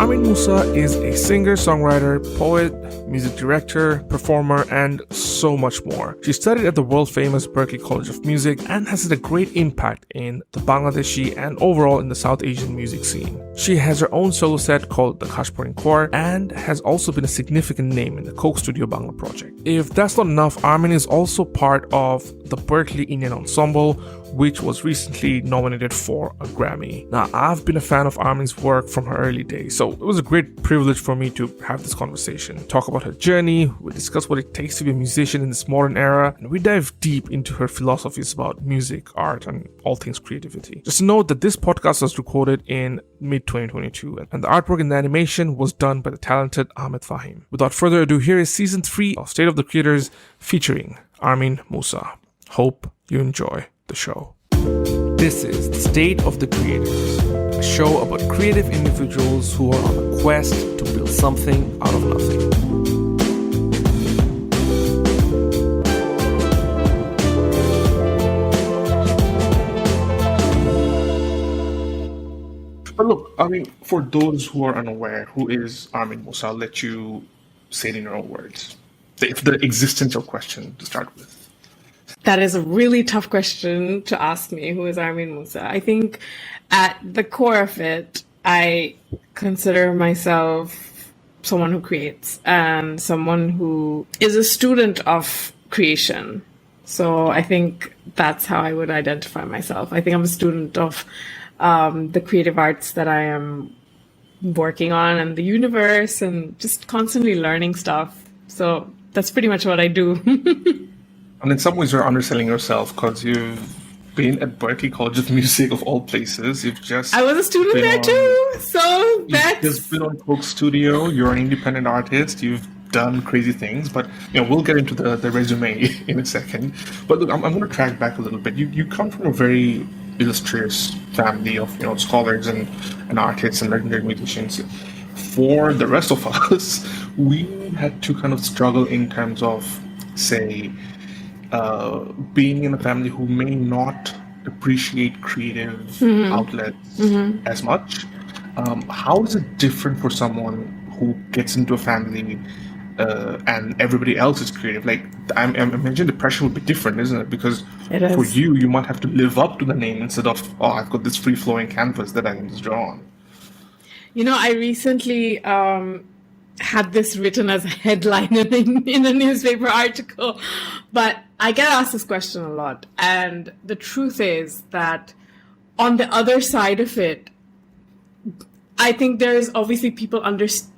Armeen Musa is a singer, songwriter, poet, music director, performer, and so much more. She studied at the world-famous Berklee College of Music and has had a great impact in the Bangladeshi and overall in the South Asian music scene. She has her own solo set called the Ghaashphoring Choir and has also been a significant name in the Coke Studio Bangla project. If that's not enough, Armeen is also part of the Berklee Indian Ensemble, which was recently nominated for a Grammy. Now, I've been a fan of Armeen's work from her early days, so it was a great privilege for me to have this conversation, talk about her journey, we discuss what it takes to be a musician in this modern era, and we dive deep into her philosophies about music, art, and all things creativity. Just note that this podcast was recorded in mid-2022, and the artwork and the animation was done by the talented Fahim. Without further ado, here is Season 3 of State of the Creators featuring Armeen Musa. Hope you enjoy the show. This is the State of the Creators, a show about creative individuals who are on a quest to build something out of nothing. But look, I mean, for those who are unaware, who is Armeen Musa? I'll let you say it in your own words. The existential question to start with. That is a really tough question to ask me, who is Armeen Musa. I think at the core of it, I consider myself someone who creates and someone who is a student of creation. So I think that's how I would identify myself. I think I'm a student of the creative arts that I am working on and the universe and just constantly learning stuff. So that's pretty much what I do. And in some ways, you're underselling yourself because you've been at Berklee College of Music of all places. I was a student there too, so that's... You've just been on Coke Studio. You're an independent artist. You've done crazy things, but we'll get into the resume in a second. But look, I'm going to track back a little bit. You come from a very illustrious family of scholars and artists and legendary musicians. For the rest of us, we had to kind of struggle in terms of, say, being in a family who may not appreciate creative outlets as much. How is it different for someone who gets into a family and everybody else is creative? Like, I imagine the pressure would be different, isn't it? Because for you might have to live up to the name instead of, I've got this free-flowing canvas that I can just draw on. I recently had this written as a headline in a newspaper article, but I get asked this question a lot. And the truth is that on the other side of it, I think there's obviously people it's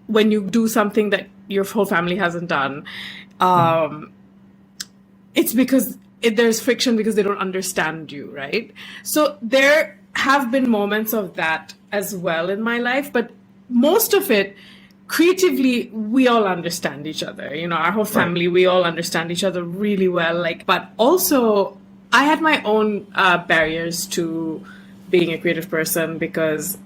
when you do something that your whole family hasn't done, it's because there's friction because they don't understand you, right? So there have been moments of that as well in my life, but most of it, creatively, we all understand each other. Our whole family, we all understand each other really well. But also, I had my own barriers to being a creative person because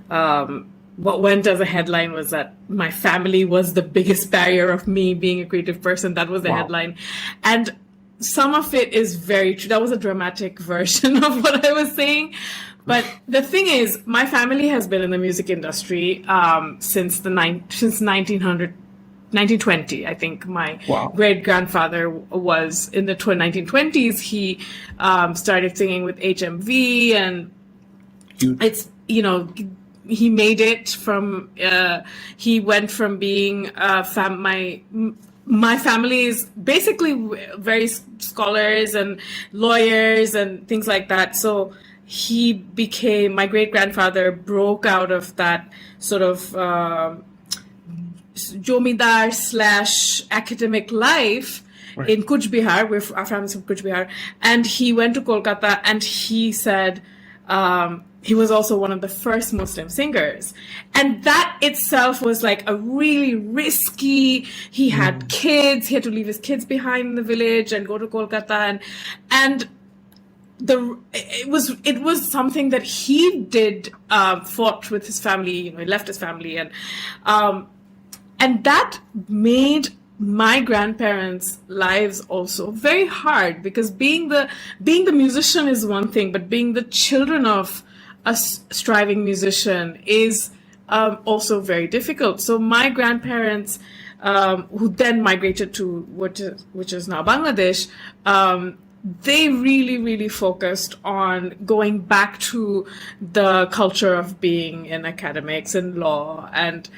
what went as a headline was that my family was the biggest barrier of me being a creative person. That was the headline. And some of it is very true. That was a dramatic version of what I was saying. But the thing is, my family has been in the music industry since 1920. I think my great-grandfather was in the 1920s. He started singing with HMV, and it's, he made it from, he went from being my family is basically very scholars and lawyers and things like that. So my great-grandfather broke out of that sort of jomidar / academic life in Kuch Bihar. Our family's from Kuch Bihar. And he went to Kolkata, and he said he was also one of the first Muslim singers. And that itself was like a really risky, he had kids, he had to leave his kids behind in the village and go to Kolkata. And it was something that he did, fought with his family, he left his family. And that made my grandparents' lives also very hard, because being the musician is one thing, but being the children of a striving musician is also very difficult. So my grandparents, who then migrated to which is now Bangladesh, they really, really focused on going back to the culture of being in academics and law. And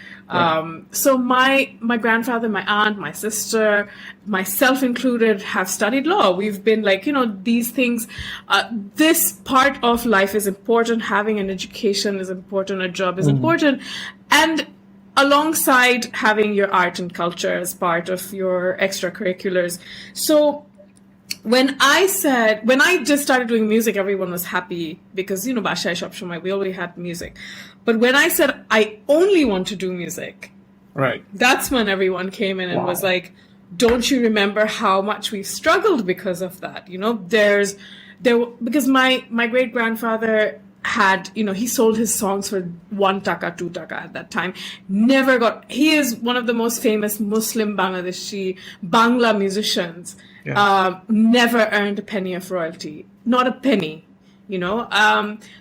so my grandfather, my aunt, my sister, myself included, have studied law. We've been like, these things, this part of life is important. Having an education is important. A job is important. And alongside having your art and culture as part of your extracurriculars. So when I just started doing music, everyone was happy because, Bashai Shop Shumai, we already had music. But when I said I only want to do music, right, that's when everyone came in and was like, don't you remember how much we've struggled because of that? Because my great grandfather had, he sold his songs for 1 taka, 2 taka at that time. He is one of the most famous Muslim Bangladeshi Bangla musicians. Yeah. Never earned a penny of royalty, not a penny,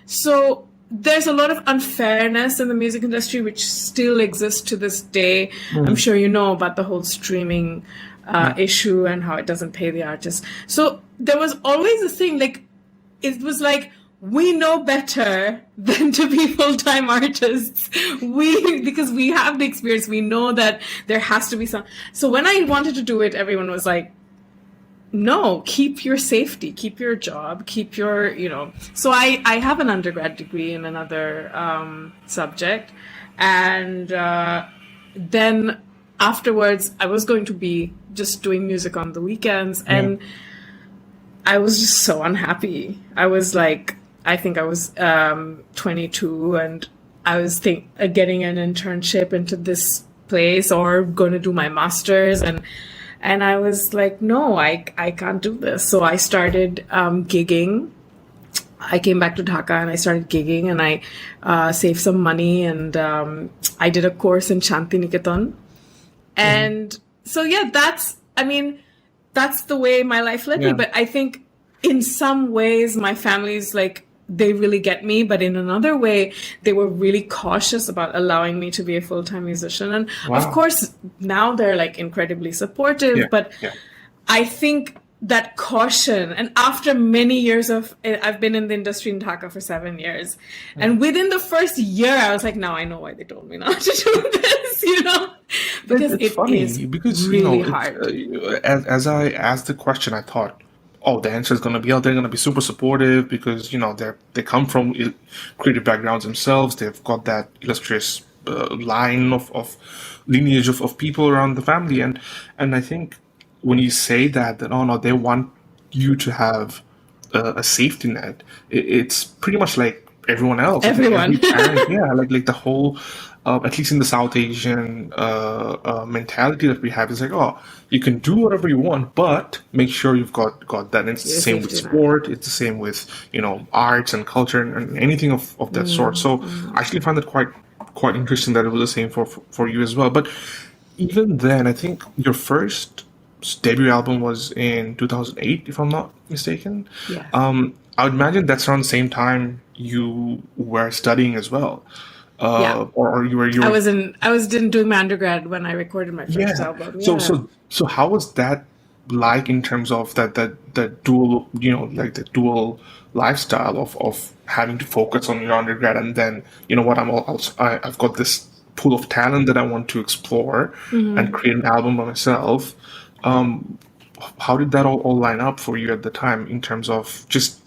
So there's a lot of unfairness in the music industry, which still exists to this day. I'm sure you know about the whole streaming issue and how it doesn't pay the artists. So there was always this thing, it was like, we know better than to be full-time artists. Because we have the experience, we know that there has to be some. So when I wanted to do it, everyone was like, no, keep your safety, keep your job, keep your, So I have an undergrad degree in another subject. And then afterwards, I was going to be just doing music on the weekends. And I was just so unhappy. I was like, I think I was 22 and I was getting an internship into this place or going to do my master's. And I was like, no, I can't do this. So I started gigging. I came back to Dhaka and I started gigging and I saved some money and I did a course in Shantiniketan. And so, that's the way my life led me. But I think in some ways my family's like, they really get me, but in another way, they were really cautious about allowing me to be a full-time musician. And of course, now they're like incredibly supportive, but I think that caution, and after many years I've been in the industry in Dhaka for 7 years, and within the first year, I was like, now I know why they told me not to do this, because it's funny, because really hard. As I asked the question, I thought, the answer is going to be, they're going to be super supportive because, they come from creative backgrounds themselves. They've got that illustrious line of lineage of people around the family. And I think when you say that, they want you to have a safety net, it's pretty much like everyone else. Everyone. Parent, like the whole, at least in the South Asian mentality that we have, is like, you can do whatever you want, but make sure you've got that. And it's the same with sport. It's the same with, arts and culture and anything of that sort. So I actually find that quite interesting that it was the same for you as well. But even then, I think your first debut album was in 2008, if I'm not mistaken. Yeah. I would imagine that's around the same time you were studying as well. Or you were. I was doing my undergrad when I recorded my first album. Yeah. So how was that like in terms of that dual, like the dual lifestyle of having to focus on your undergrad and then, I've got this pool of talent that I want to explore and create an album by myself. How did that all line up for you at the time in terms of just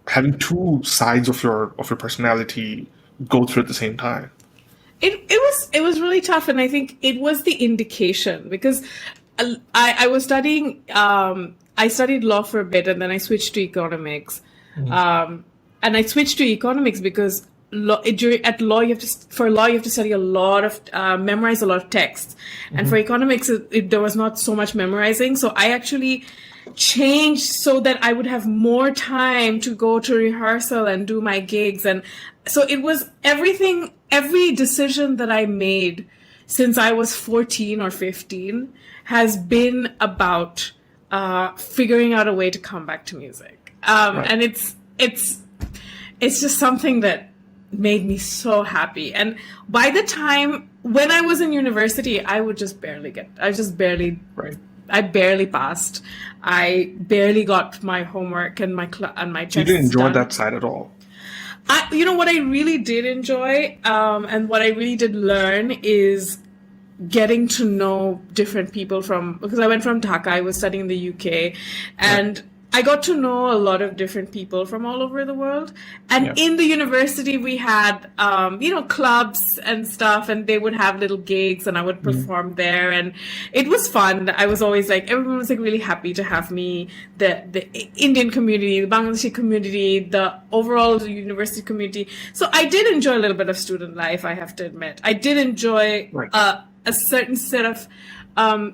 having two sides of your personality go through at the same time? It was really tough, and I think it was the indication because I was studying. I studied law for a bit, and then I switched to economics. And I switched to economics because at law you have to study a lot of memorize a lot of texts, and for economics there was not so much memorizing. So I actually changed so that I would have more time to go to rehearsal and do my gigs. And so it was every decision that I made since I was 14 or 15 has been about figuring out a way to come back to music. And it's just something that made me so happy. And by the time when I was in university, I would just barely Right. I barely passed. I barely got my homework and my tests You didn't enjoy done. that side at all. What I really did enjoy, and what I really did learn is getting to know different people because I went from Dhaka, I was studying in the UK, and I got to know a lot of different people from all over the world. And in the university, we had, clubs and stuff, and they would have little gigs, and I would perform there. And it was fun. I was always everyone was really happy to have me. The Indian community, the Bangladeshi community, the overall university community. So I did enjoy a little bit of student life, I have to admit. I did enjoy a certain set of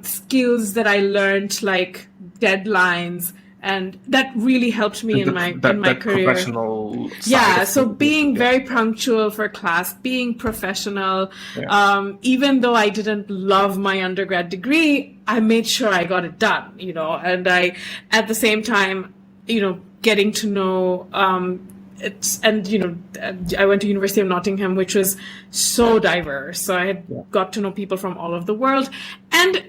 skills that I learned, like deadlines, and that really helped me in my career. Professional side so being very punctual for class, being professional. Even though I didn't love my undergrad degree, I made sure I got it done. And I, at the same time, getting to know. I went to University of Nottingham, which was so diverse. So I had got to know people from all over the world. And,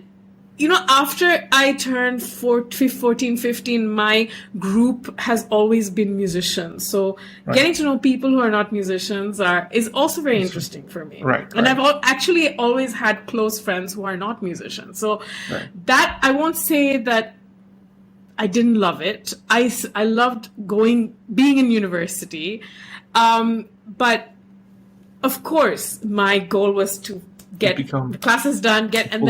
after I turned 14, 15, my group has always been musicians. So getting to know people who are not musicians is also very interesting for me. And I've actually always had close friends who are not musicians. So that, I won't say that I didn't love it. I loved being in university. But of course, my goal was to get the classes done, get on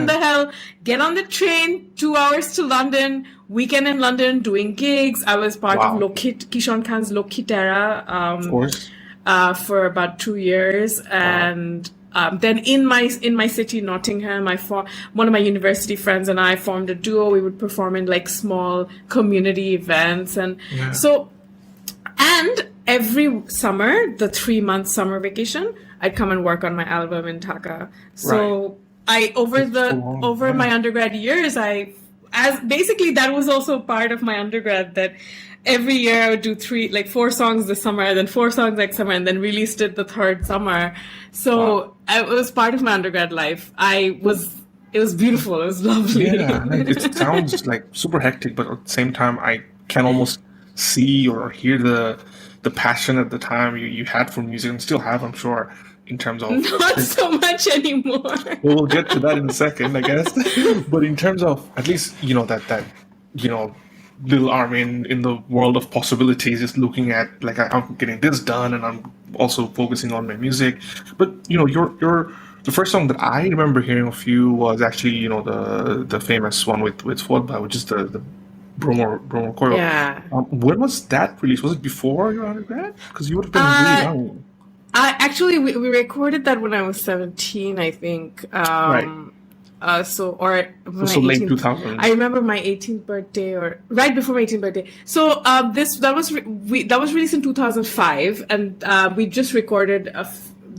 the train 2 hours to London, weekend in London, doing gigs. I was part of Kishon Khan's Lokitera for about 2 years. And then in my city, Nottingham, one of my university friends and I formed a duo. We would perform in small community events. And and every summer, the 3-month summer vacation, I'd come and work on my album in Dhaka. So over my undergrad years, basically that was also part of my undergrad, that every year I would do 4 songs this summer, then 4 songs next summer, and then released it the 3rd summer. So it was part of my undergrad life. It was beautiful. It was lovely. Yeah, it sounds super hectic, but at the same time, I can almost see or hear the passion at the time you had for music, and still have, I'm sure, in terms of... Not so much anymore. Well, we'll get to that in a second, I guess. But in terms of, at least, that little Armeen in the world of possibilities, just looking at, I'm getting this done, and I'm also focusing on my music. But, the first song that I remember hearing of you was actually, the famous one with Fodba, which is the Bhromor Koio. Yeah. When was that released? Was it before your undergrad? Because you would have been really young. We recorded that when I was 17, I think. So late 2000s. I remember my 18th birthday, or right before my 18th birthday. So that was released in 2005, and we just recorded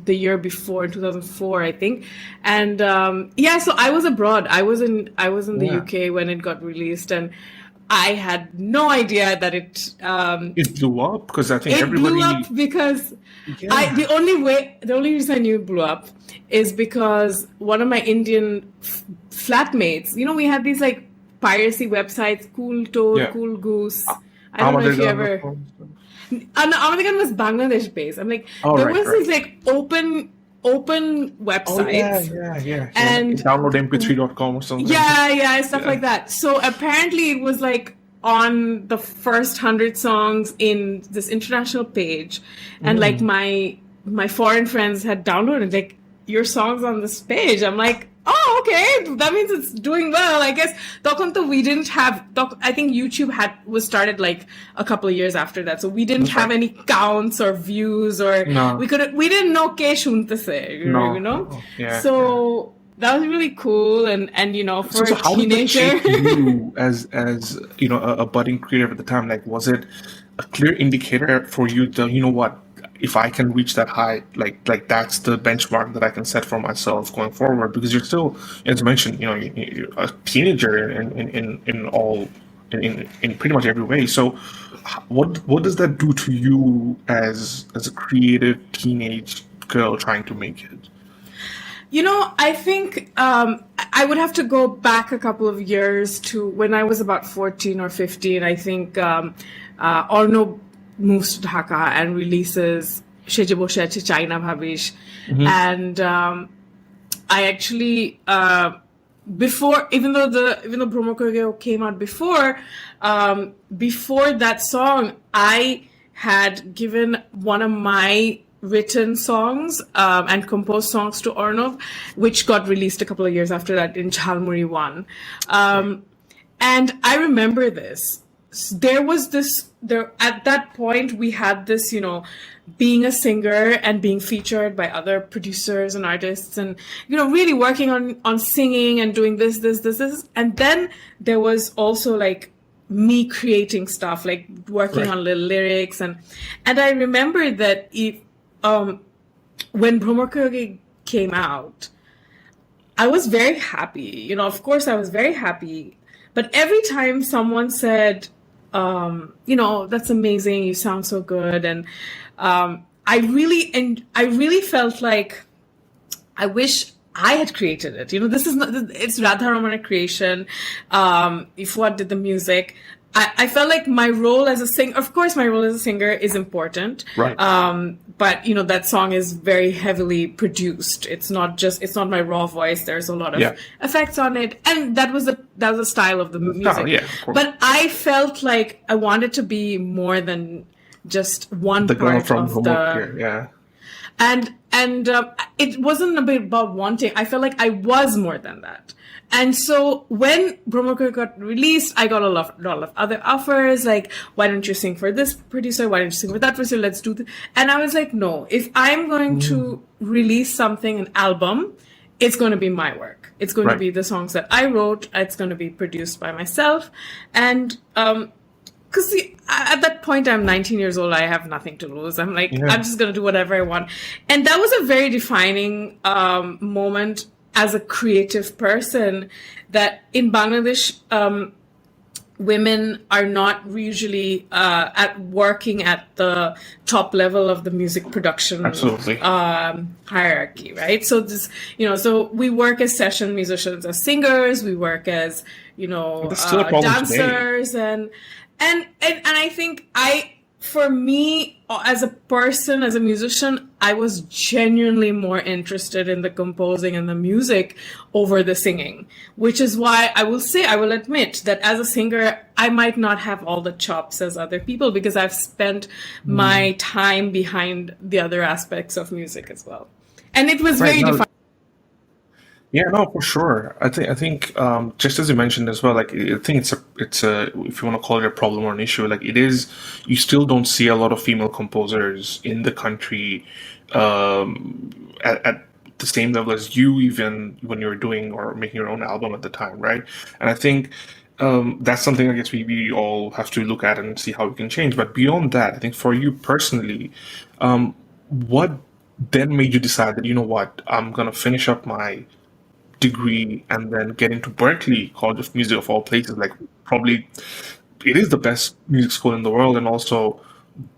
the year before, in 2004, I think. And so I was abroad. I was in the UK when it got released, and I had no idea that it blew up, because I think everybody... blew up because the only reason I knew it blew up is because one of my Indian flatmates, we had these piracy websites, Cool Toad, Cool Goose. I don't know if you ever... Ahmedabad was Bangladesh based. I'm these open websites. Yeah. And download mp3.com or something. Stuff like that. So apparently it was on the first 100 songs in this international page, and my foreign friends had downloaded your songs on this page. I'm like, oh, okay, that means it's doing well, I guess. We didn't have, I think YouTube was started a couple of years after that, so we didn't have any counts or views, or we didn't know ke shunte se, so that was really cool. And for a how teenager, did that shape you as a budding creator at the time? Was it a clear indicator for you to, if I can reach that height, that's the benchmark that I can set for myself going forward? Because you're still, as you mentioned, you're a teenager in in pretty much every way. So what does that do to you as a creative teenage girl trying to make it? I think I would have to go back a couple of years to when I was about 14 or 15. I think Arnob moves to Dhaka and releases Sheje Boshe Achi China Bhabish. And I actually, before, even though Bhromor Koio came out before that song, I had given one of my written songs and composed songs to Arnav, which got released a couple of years after that in Jhalmuri 1. And I remember this. There was at that point, we had this, being a singer and being featured by other producers and artists and, really working on singing and doing this. And then there was also like me creating stuff, like working on little lyrics. And I remember that when Bhromor Koio came out, I was very happy. Of course I was very happy. But every time someone said, that's amazing, you sound so good. And I really felt like I wish I had created it. It's Radha creation. Ifwat did the music. I felt like my role as a singer, of course, my role as a singer is important. Right. But that song is very heavily produced. It's not my raw voice. There's a lot of effects on it. And that was the style of the music. Oh, yeah, of course. But I felt like I wanted to be more than just one part of the... Yeah. And it wasn't a bit about wanting. I felt like I was more than that. And so when Bhromor Koio got released, I got a lot of other offers, like, why don't you sing for this producer? Why don't you sing for that producer? Let's do this. And I was like, no, if I'm going to release something, an album, it's going to be my work. It's going to be the songs that I wrote. It's going to be produced by myself. And, because at that point, I'm 19 years old. I have nothing to lose. I'm like, I'm just going to do whatever I want. And that was a very defining moment as a creative person, that in Bangladesh, women are not usually working at the top level of the music production hierarchy, right? So this, so we work as session musicians, as singers. We work as dancers, and I think for me, as a person, as a musician, I was genuinely more interested in the composing and the music over the singing, which is why I will admit that as a singer, I might not have all the chops as other people, because I've spent my time behind the other aspects of music as well. And it was very defining. Yeah, no, for sure. I think just as you mentioned as well, like, I think it's a if you want to call it a problem or an issue, like, it is, you still don't see a lot of female composers in the country at the same level as you, even when you were doing or making your own album at the time, right? And I think that's something I guess we all have to look at and see how we can change. But beyond that, I think for you personally, what then made you decide that, I'm going to finish up my degree and then get into Berklee College of Music, of all places? Like, probably it is the best music school in the world and also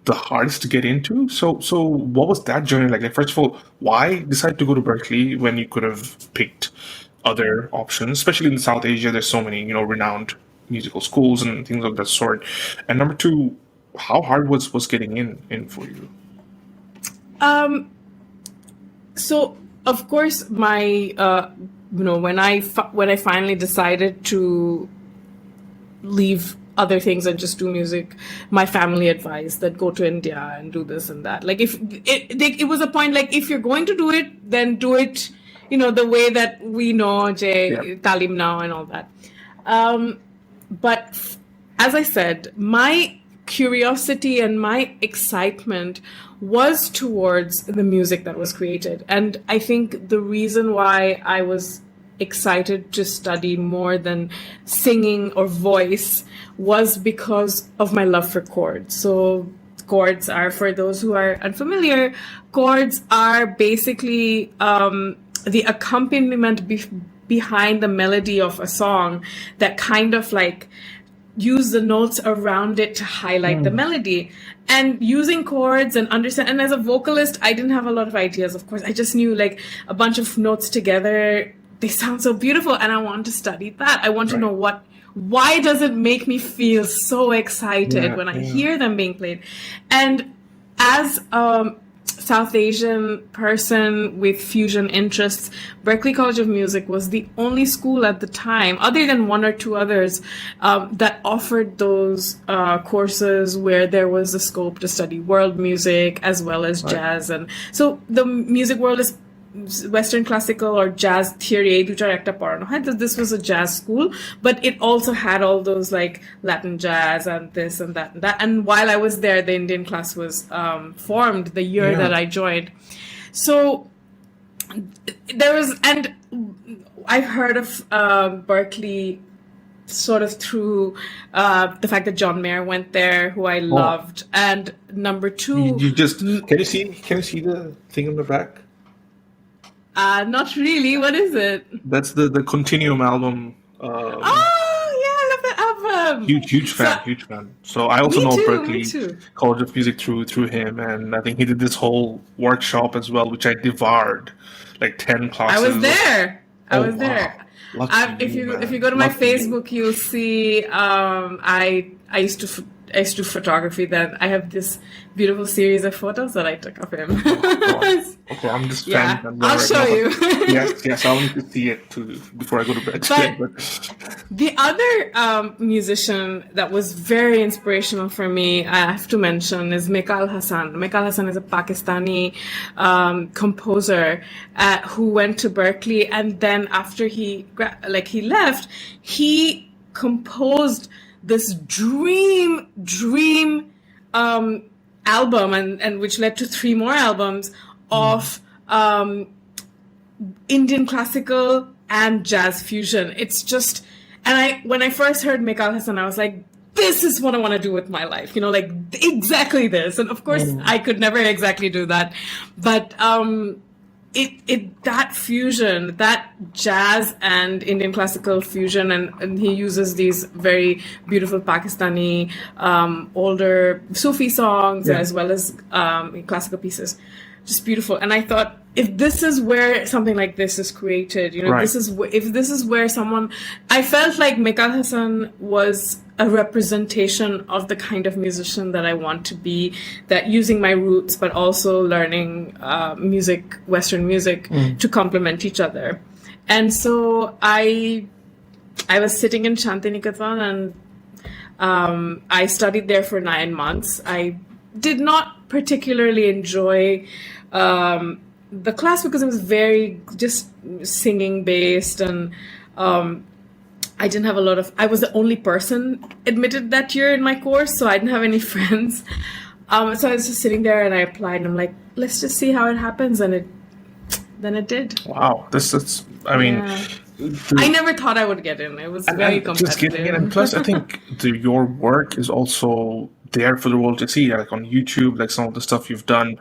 the hardest to get into. So what was that journey like? First of all, why decide to go to Berklee when you could have picked other options? Especially in South Asia, there's so many, renowned musical schools and things of that sort. And number two, how hard was getting in for you? So of course, my when I finally decided to leave other things and just do music, my family advised that go to India and do this and that. Like, if it was a point, like, if you're going to do it, then do it, the way that we know, Talim now and all that. But as I said, my curiosity and my excitement was towards the music that was created. And I think the reason why I was excited to study more than singing or voice was because of my love for chords. So chords are, for those who are unfamiliar, chords are basically the accompaniment behind the melody of a song that kind of like use the notes around it to highlight the melody, and using chords and understand. And as a vocalist, I didn't have a lot of ideas, of course. I just knew like a bunch of notes together, they sound so beautiful, and I want to study that. I want to know why does it make me feel so excited when I hear them being played. And as South Asian person with fusion interests, Berklee College of Music was the only school at the time, other than one or two others, that offered those courses where there was the scope to study world music as well as jazz. And so the music world is Western classical or jazz theory. This was a jazz school, but it also had all those like Latin jazz and this and that and that. And while I was there, the Indian class was formed the year that I joined. So there was, and I've heard of Berklee sort of through the fact that John Mayer went there, who I loved. And number two, You just can you see the thing on the back? Not really. What is it? That's the Continuum album. Oh yeah, I love that album. Huge fan. So I also know Me Berklee too. College of Music through him, and I think he did this whole workshop as well, which I devoured, like 10 classes. I was there. I was wow. there. Lucky If man. you go to my Lucky you. Facebook, you'll see I used to do photography. Then I have this beautiful series of photos that I took of him. Okay, I'm just Yeah, fan. I'll show you. yes, I'll need to see it too before I go to bed. But the other musician that was very inspirational for me, I have to mention, is Mekal Hassan. Mekal Hassan is a Pakistani composer who went to Berklee, and then after he left, he composed this dream album, and which led to 3 more albums of Indian classical and jazz fusion. It's just, and when I first heard Mekal Hassan, I was like, this is what I want to do with my life, like exactly this. And of course, I could never exactly do that, but that fusion, that jazz and Indian classical fusion, and he uses these very beautiful Pakistani older Sufi songs as well as classical pieces, just beautiful. And I thought, if this is where something like this is created, if this is where someone, I felt like Mekal Hassan was a representation of the kind of musician that I want to be, that using my roots, but also learning music, Western music, to complement each other. And so I was sitting in Shantiniketan, and I studied there for 9 months. I did not particularly enjoy the class because it was very just singing based, and I didn't have I was the only person admitted that year in my course, so I didn't have any friends. So I was just sitting there, and I applied, and I'm like, let's just see how it happens. And then it did. Wow. I mean, I never thought I would get in. It was very competitive. Just getting in. And plus, I think your work is also there for the world to see. Like on YouTube, like some of the stuff you've done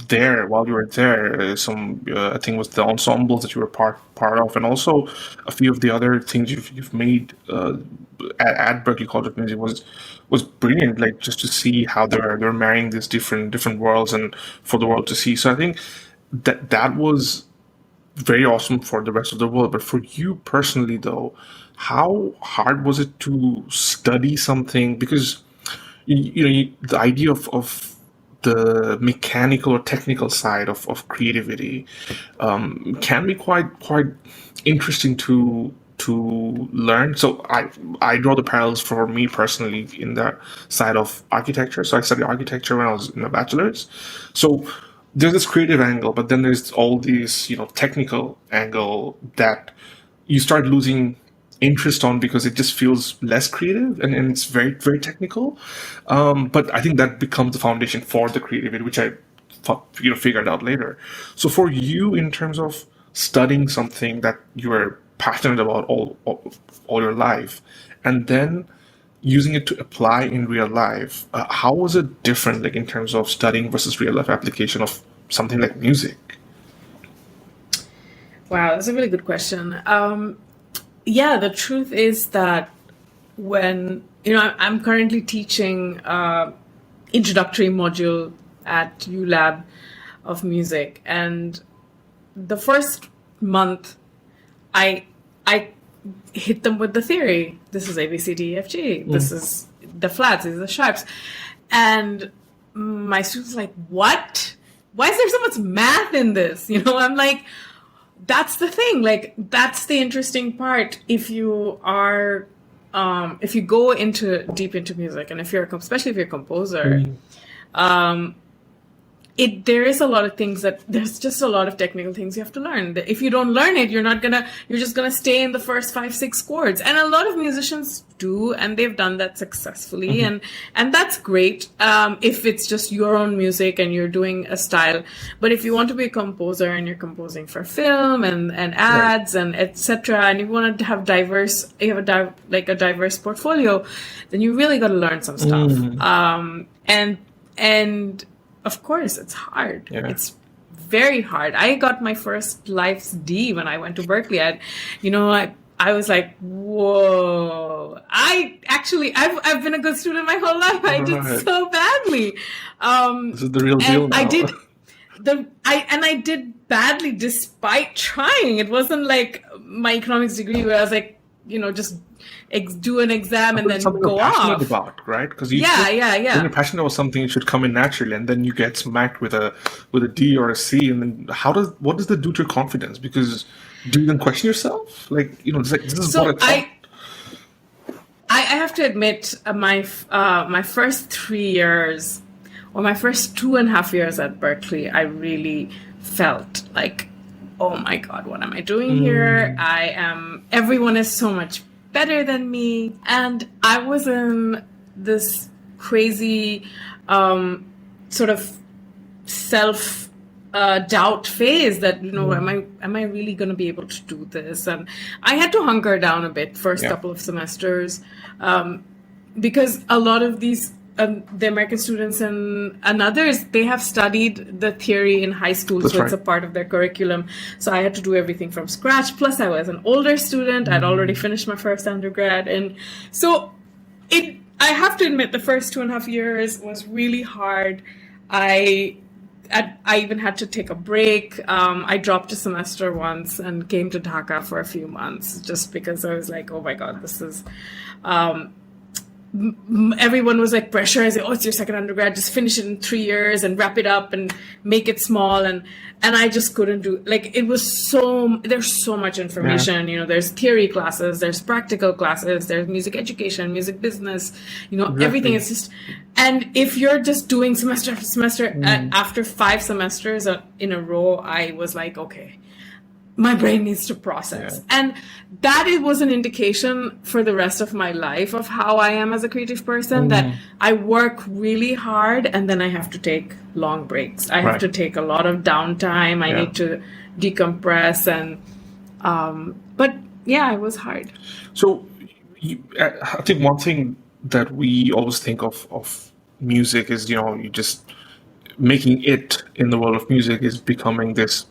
there while you were there, some I think was the ensembles that you were part of, and also a few of the other things you've made at Berklee College of Music was brilliant. Like just to see how they're marrying these different worlds and for the world to see. So I think that was very awesome for the rest of the world. But for you personally, though, how hard was it to study something? Because the idea of the mechanical or technical side of creativity can be quite interesting to learn. So I draw the parallels for me personally in the side of architecture. So I studied architecture when I was in a bachelor's. So there's this creative angle, but then there's all these technical angle that you start losing interest on because it just feels less creative and it's very, very technical. But I think that becomes the foundation for the creativity, which I figured out later. So for you, in terms of studying something that you were passionate about all your life, and then using it to apply in real life, how was it different, like in terms of studying versus real life application of something like music? Wow, that's a really good question. Yeah, the truth is that when, I'm currently teaching introductory module at ULab of music, and the first month I hit them with the theory. This is A, B, C, D, E, F, G. This is the flats, these are the sharps. And my students like, what? Why is there so much math in this? I'm like, that's the thing. Like, that's the interesting part. If you are, if you go deep into music, and especially if you're a composer, there is a lot of things there's just a lot of technical things you have to learn. If you don't learn it, you're just gonna stay in the first 5-6 chords. And a lot of musicians do, and they've done that successfully. And that's great, if it's just your own music and you're doing a style. But if you want to be a composer and you're composing for film and ads and etc., and you want to have a diverse portfolio, then you really got to learn some stuff. And of course, it's hard. Yeah. It's very hard. I got my first Life's D when I went to Berklee. I was like, whoa. I've been a good student my whole life. I did so badly. This is the real deal now. I did badly despite trying. It wasn't like my economics degree where I was like, just do an exam and then go off. About, right? Because when you're passionate about something, it should come in naturally, and then you get smacked with a D or a C, and then what does that do to your confidence? Because do you then question yourself? This is what it's like. I have to admit, my first 3 years, or my first 2.5 years at Berklee, I really felt like, oh my God, what am I doing here? Everyone is so much better than me. And I was in this crazy sort of self-doubt phase that, am I really going to be able to do this? And I had to hunker down a bit first couple of semesters, because a lot of these the American students and others, they have studied the theory in high school, so it's a part of their curriculum. So I had to do everything from scratch. Plus, I was an older student. I'd already finished my first undergrad. And so I have to admit, the first 2.5 years was really hard. I even had to take a break. I dropped a semester once and came to Dhaka for a few months just because I was like, oh my God, this is... everyone was like pressurizing, it's your second undergrad, just finish it in 3 years and wrap it up and make it small. And I just couldn't do, it was there's so much information, there's theory classes, there's practical classes, there's music education, music business, exactly. Everything is just, and if you're just doing semester after semester, after 5 semesters in a row, I was like, okay, my brain needs to process. And that was an indication for the rest of my life of how I am as a creative person, that I work really hard and then I have to take long breaks. I have to take a lot of downtime. I need to decompress. And, but yeah, it was hard. So I think one thing that we always think of music is, you just making it in the world of music is becoming this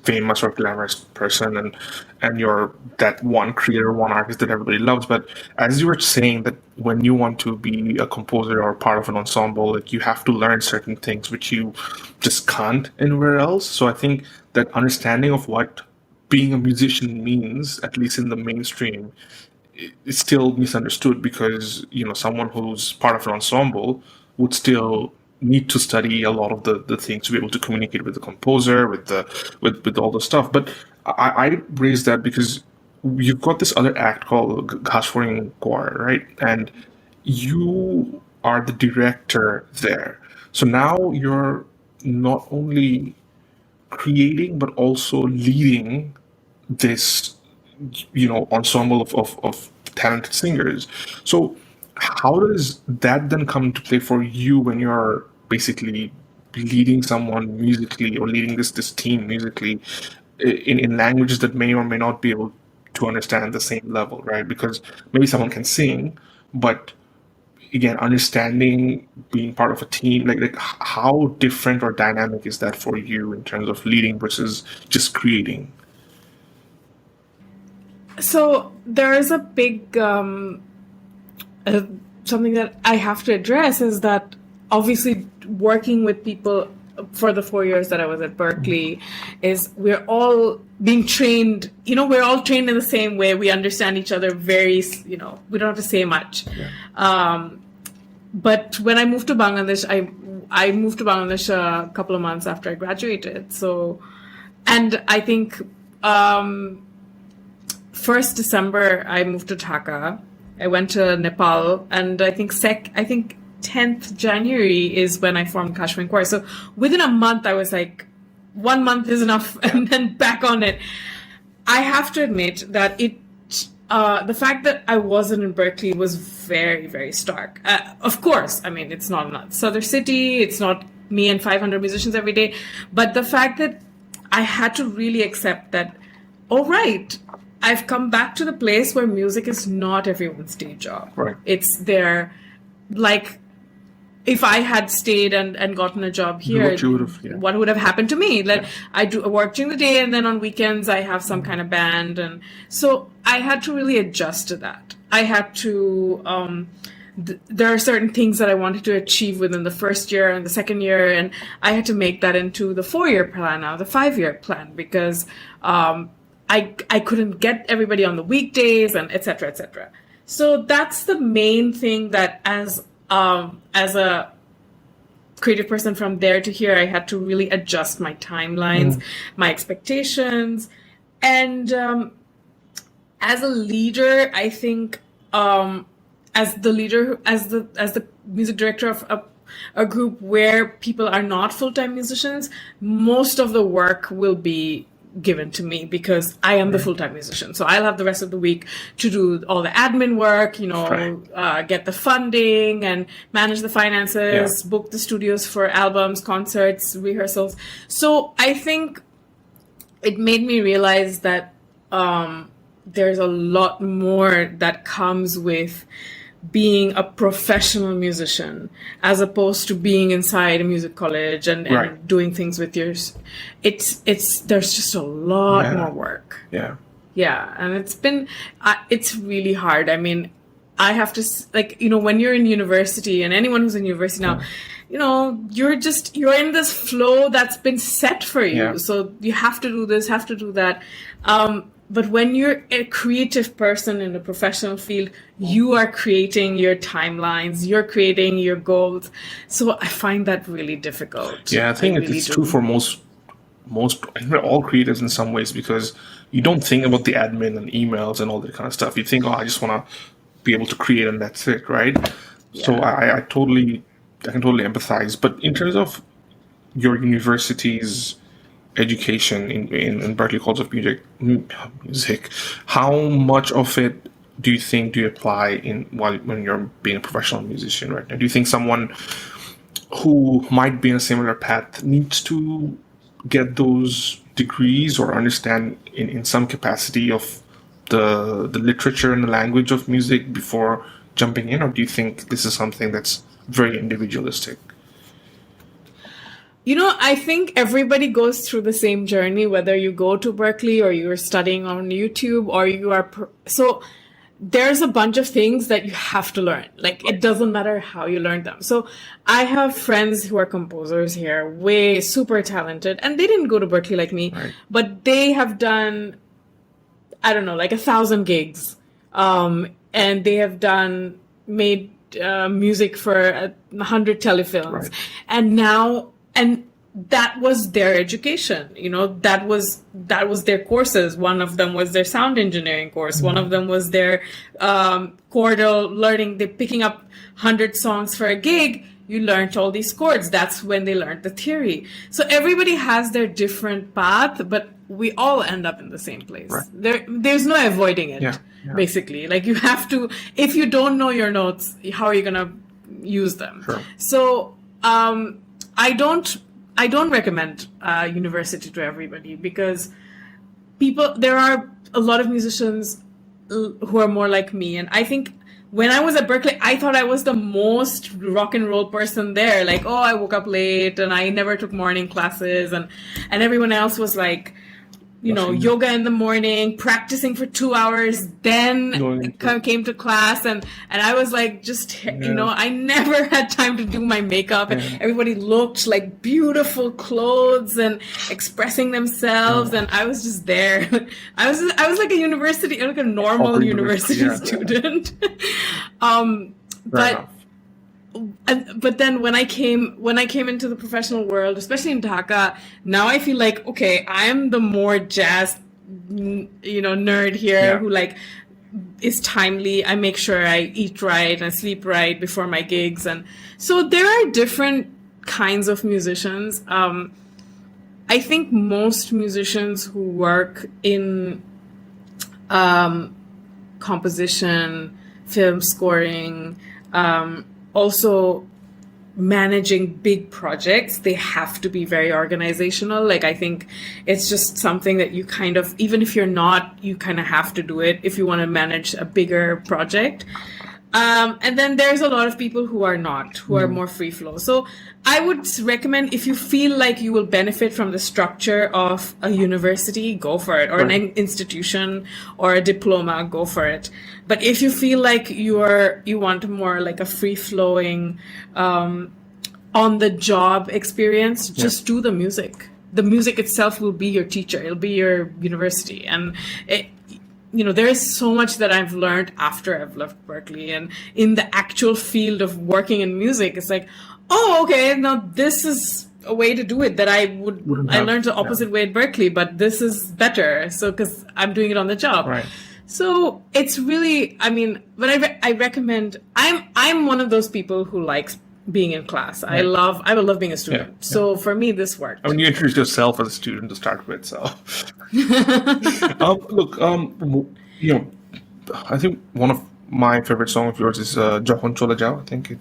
famous or glamorous person, and you're that one creator, one artist that everybody loves. But as you were saying, that when you want to be a composer or part of an ensemble, you have to learn certain things which you just can't anywhere else. So I think that understanding of what being a musician means, at least in the mainstream, is still misunderstood, because someone who's part of an ensemble would still need to study a lot of the things to be able to communicate with the composer, with all the stuff. But I raised that because you've got this other act called Ghaashphoring Choir, right? And you are the director there. So now you're not only creating but also leading this ensemble of talented singers. So how does that then come into play for you when you're basically leading someone musically, or leading this team musically in languages that may or may not be able to understand at the same level, right? Because maybe someone can sing, but again, understanding, being part of a team, like how different or dynamic is that for you in terms of leading versus just creating? So there is a big something that I have to address is that obviously working with people for the 4 years that I was at Berklee is we're all being trained, we're all trained in the same way. We understand each other we don't have to say much. Yeah. But when I moved to Bangladesh, I moved to Bangladesh a couple of months after I graduated. So, and I think 1st December, I moved to Dhaka. I went to Nepal, and I think 10th January is when I formed Ghaashphoring Choir. So within a month, I was like, 1 month is enough, and then back on it. I have to admit that the fact that I wasn't in Berklee was very, very stark. Of course, I mean, it's not a southern city. It's not me and 500 musicians every day. But the fact that I had to really accept that, all right, I've come back to the place where music is not everyone's day job. Right. It's their, like, if I had stayed and gotten a job here, what would have happened to me? Like, I work during the day, and then on weekends I have some kind of band, and so I had to really adjust to that. I had to. There are certain things that I wanted to achieve within the first year and the second year, and I had to make that into the 4-year plan now, the 5-year plan, because I couldn't get everybody on the weekdays, and et cetera, et cetera. So that's the main thing that as a creative person from there to here, I had to really adjust my timelines, my expectations. And as a leader, I think as the music director of a group where people are not full-time musicians, most of the work will be given to me because I am the full-time musician. So I'll have the rest of the week to do all the admin work, get the funding and manage the finances, book the studios for albums, concerts, rehearsals. So I think it made me realize that there's a lot more that comes with being a professional musician as opposed to being inside a music college and doing things with yours. There's just a lot more work. Yeah. And it's really hard. I mean, I have to, when you're in university, and anyone who's in university now, you're in this flow that's been set for you. So you have to do this, have to do that. But when you're a creative person in a professional field, you are creating your timelines, you're creating your goals. So I find that really difficult. Yeah, I think it's true for most all creatives in some ways, because you don't think about the admin and emails and all that kind of stuff. You think, I just want to be able to create and that's it, right? Yeah. So I can totally empathize. But in terms of your university's education in Berklee College of Music, how much of it do you apply when you're being a professional musician right now? Do you think someone who might be in a similar path needs to get those degrees or understand in some capacity of the literature and the language of music before jumping in, or do you think this is something that's very individualistic? I think everybody goes through the same journey, whether you go to Berklee or you're studying on YouTube or you are. So there's a bunch of things that you have to learn. Like, it doesn't matter how you learn them. So I have friends who are composers here, way super talented, and they didn't go to Berklee like me, but they have done, 1,000 gigs. And they have made music for 100 telefilms. And that was their education, that was their courses. One of them was their sound engineering course. One of them was their chordal learning. They're picking up 100 songs for a gig. You learned all these chords. That's when they learned the theory. So everybody has their different path, but we all end up in the same place. There's no avoiding it, basically. Like, you have to, if you don't know your notes, how are you going to use them? So I don't recommend university to everybody, because there are a lot of musicians who are more like me. And I think when I was at Berklee, I thought I was the most rock and roll person there. Like, I woke up late and I never took morning classes, and everyone else was like yoga in the morning, practicing for 2 hours, then came to class, and I was like, I never had time to do my makeup, and everybody looked like beautiful clothes and expressing themselves, and I was just there. I was like a normal university student. But then when I came into the professional world, especially in Dhaka, now I feel like, okay, I am the more jazz, nerd here who like is timely. I make sure I eat right and sleep right before my gigs. And so there are different kinds of musicians. I think most musicians who work in composition, film scoring, also managing big projects, they have to be very organizational. Like, I think it's just something that you kind of, even if you're not, you kind of have to do it if you want to manage a bigger project. And then there's a lot of people who are not, who are more free flow. So I would recommend, if you feel like you will benefit from the structure of a university, go for it, or an institution or a diploma, go for it. But if you feel like you want more like a free flowing, on the job experience, just do the music. The music itself will be your teacher. It'll be your university. And there is so much that I've learned after I've left Berklee, and in the actual field of working in music, it's like, oh, okay, now this is a way to do it that I learned the opposite way at Berklee, but this is better. So, cause I'm doing it on the job. Right. So it's really, but I recommend, I'm one of those people who likes being in class. I love being a student. Yeah. So for me, this worked. I mean, you introduced yourself as a student to start with, so. I think one of my favorite songs of yours is Jokhon Chole Jao. I think it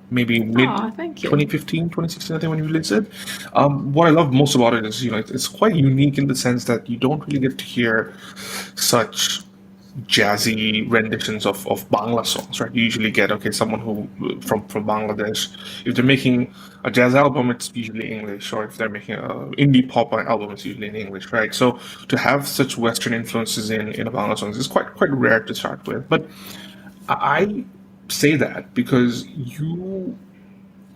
maybe mid 2015, 2016, I think, when you released it. What I love most about it is, it's quite unique in the sense that you don't really get to hear such jazzy renditions of Bangla songs, right? You usually get, someone who from Bangladesh. If they're making a jazz album, it's usually English, or if they're making an indie pop album, it's usually in English, right? So to have such Western influences in a Bangla songs is quite rare to start with. But I say that because you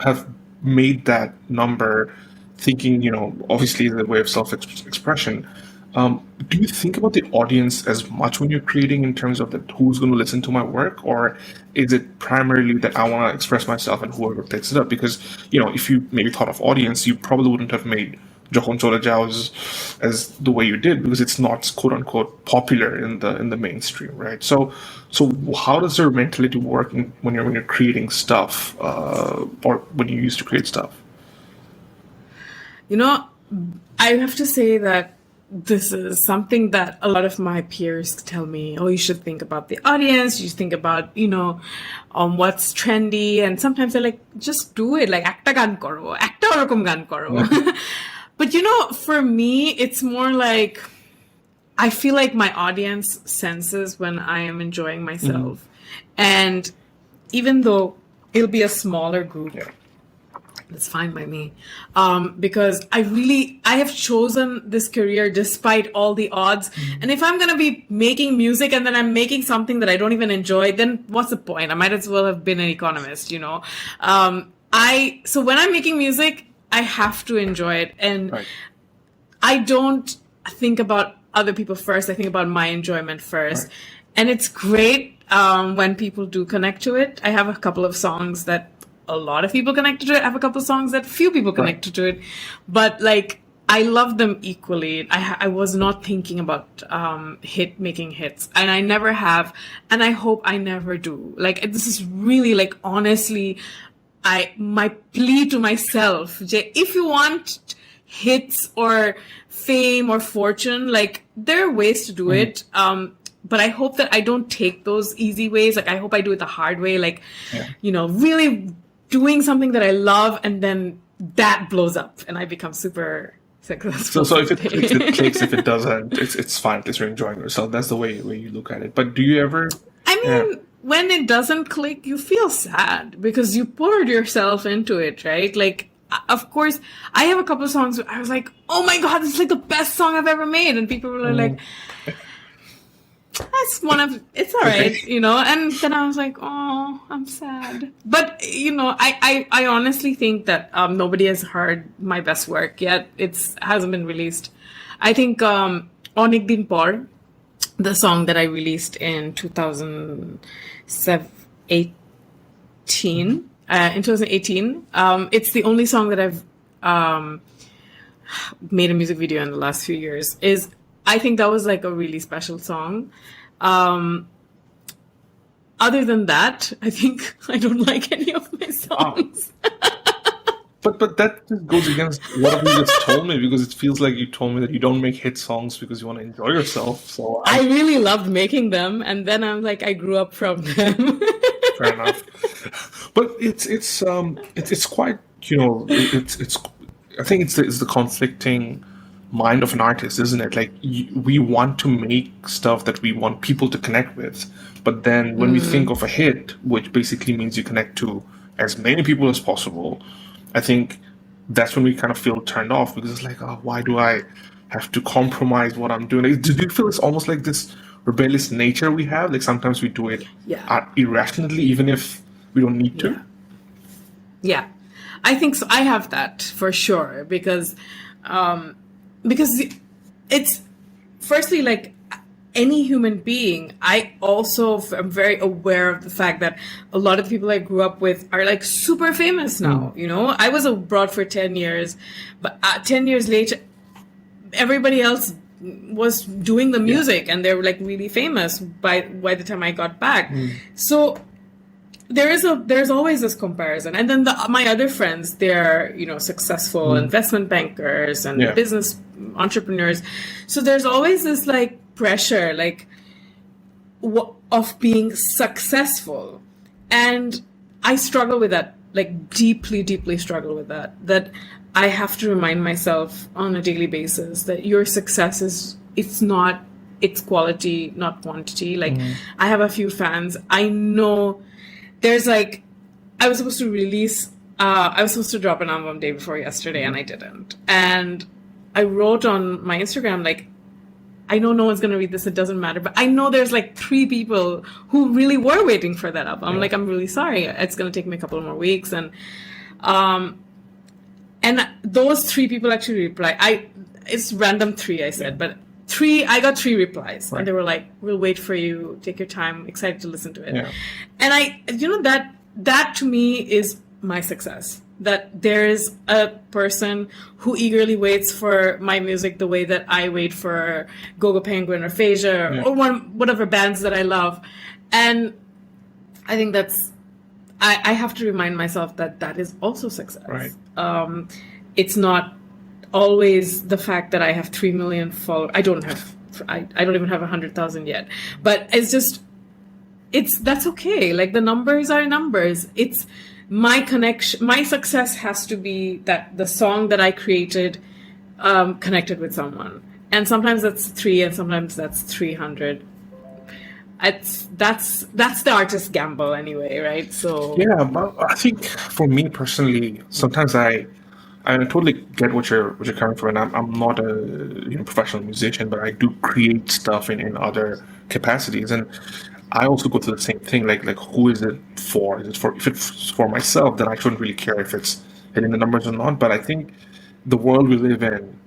have made that number thinking, obviously the way of self-expression. Do you think about the audience as much when you're creating in terms of who's going to listen to my work, or is it primarily that I want to express myself and whoever takes it up? Because, if you maybe thought of audience, you probably wouldn't have made Jokhon Chole Jao as the way you did, because it's not quote unquote popular in the mainstream, right? So how does your mentality work when you're creating stuff, or when you used to create stuff? I have to say that this is something that a lot of my peers tell me, you should think about the audience, you should think about, what's trendy. And sometimes they're like, just do it, like, ekta gan koro, ekta orokom gan koro. But, for me, it's more like, I feel like my audience senses when I am enjoying myself. And even though it'll be a smaller group, that's fine by me. Because I have chosen this career despite all the odds. And if I'm going to be making music and then I'm making something that I don't even enjoy, then what's the point? I might as well have been an economist, So when I'm making music, I have to enjoy it. And I don't think about other people first. I think about my enjoyment first. Right. And it's great when people do connect to it. I have a couple of songs that a lot of people connected to it. I have a couple of songs that few people connected to it, but like, I love them equally. I was not thinking about making hits, and I never have, and I hope I never do. Like, this is really, like, honestly, my plea to myself, Jay, if you want hits or fame or fortune, like, there are ways to do it. But I hope that I don't take those easy ways. Like, I hope I do it the hard way. Like, really doing something that I love, and then that blows up and I become super successful. So if it clicks, if it doesn't, it's fine because you're enjoying yourself. That's the way you look at it. But do you ever... when it doesn't click, you feel sad because you poured yourself into it, right? Like, of course, I have a couple of songs where I was like, oh my God, this is like the best song I've ever made. And people were like, that's one of, it's all right, you know? And then I was like, oh, I'm sad. But, you know, I honestly think that nobody has heard my best work yet. Hasn't been released. I think Onik Din Por, the song that I released in 2018, it's the only song that I've made a music video in the last few years. I think that was like a really special song. Other than that, I think I don't like any of my songs. But that just goes against what you just told me, because it feels like you told me that you don't make hit songs because you want to enjoy yourself. So I really loved making them, and then I'm like, I grew up from them. Fair enough. But it's quite, you know, it's I think it's the conflicting mind of an artist, isn't it? Like we want to make stuff that we want people to connect with, but then when we think of a hit, which basically means you connect to as many people as possible, I think that's when we kind of feel turned off, because it's like, oh, why do I have to compromise what I'm doing? Like, do you feel it's almost like this rebellious nature we have? Like sometimes we do it irrationally, even if we don't need to. Yeah, I think so. I have that for sure, because it's firstly, like any human being, I also am very aware of the fact that a lot of the people I grew up with are like super famous now. You know, I was abroad for 10 years, but 10 years later, everybody else was doing the music and they were like really famous by the time I got back. So there's always this comparison. And then my other friends, they're, you know, successful investment bankers and business entrepreneurs. So there's always this like pressure, like of being successful. And I struggle with that, like deeply, deeply struggle with that I have to remind myself on a daily basis that your success it's quality, not quantity. Like I have a few fans. I know there's like, I was supposed to drop an album day before yesterday and I didn't. And I wrote on my Instagram, like, I know no one's going to read this, it doesn't matter, but I know there's like 3 people who really were waiting for that album. I'm like, I'm really sorry. It's going to take me a couple more weeks. And those 3 people actually replied. It's random 3, I said, but I got 3 replies. And they were like, we'll wait for you, take your time, excited to listen to it. And that to me is my success. That there is a person who eagerly waits for my music the way that I wait for Gogo Penguin or Phasia or whatever bands that I love. And I think I have to remind myself that is also success. Right. It's not always the fact that I have 3 million followers. I don't even have 100,000 yet, but that's okay. Like the numbers are numbers. It's my connection. My success has to be that the song that I created connected with someone, and sometimes that's 3, and sometimes that's 300. That's the artist's gamble anyway, right? So yeah, but I think for me personally, sometimes I totally get what you're coming from, and I'm not a professional musician, but I do create stuff in other capacities, and I also go through the same thing. Like who is it for? If it's for myself, then I shouldn't really care if it's hitting the numbers or not. But I think the world we live in,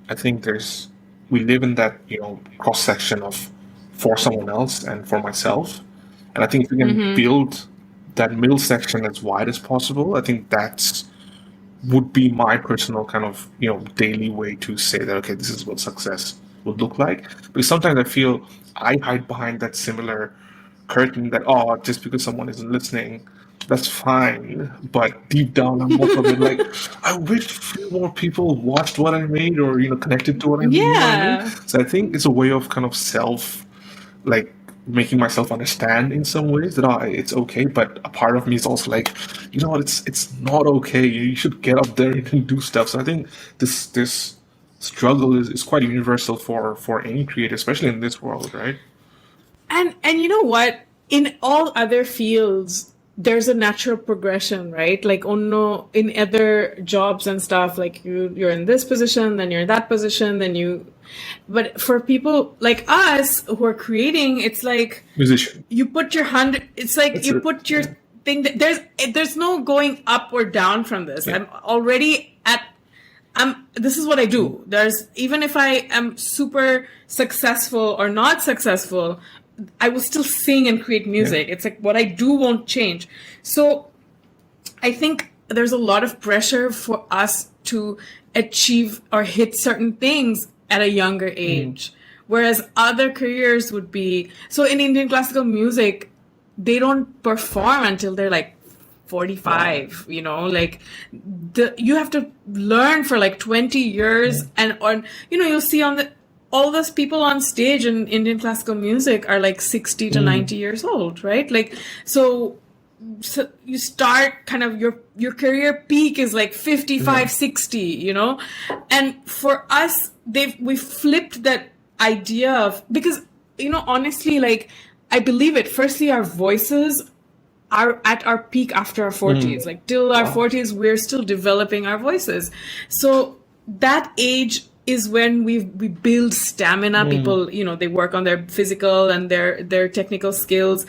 we live in that cross section of for someone else and for myself, and I think if we can build that middle section as wide as possible, I think would be my personal kind of daily way to say that, okay, this is what success would look like. Because sometimes I feel I hide behind that similar curtain that just because someone isn't listening, that's fine, but deep down I'm more of it like, I wish a few more people watched what I made or connected to what I made. You know what I mean? So I think it's a way of kind of making myself understand in some ways that it's okay, but a part of me is also like, what, it's not okay. You should get up there and do stuff. So I think this struggle is quite universal for any creator, especially in this world, right? And you know what? In all other fields, there's a natural progression, right? Like, oh no, in other jobs and stuff, like you're in this position, then you're in that position, but for people like us who are creating, it's like Musician. you put your hand, it's like That's you it. put your thing, there's no going up or down from this. Yeah. I'm already this is what I do. Even if I am super successful or not successful, I will still sing and create music. Yeah. It's like what I do won't change. So I think there's a lot of pressure for us to achieve or hit certain things at a younger age. Whereas other careers would be, so in Indian classical music, they don't perform until they're like 45, you know, like you have to learn for like 20 years or, you know, you'll see all those people on stage in Indian classical music are like 60 to 90 years old, right? Like, so you start kind of your career peak is like 55, 60, you know? And for us, we flipped that idea of, because, you know, honestly, like, I believe it. Firstly, our voices are at our peak after our 40s. Like, till our 40s, we're still developing our voices. So that age is when we build stamina. People, you know, they work on their physical and their technical skills.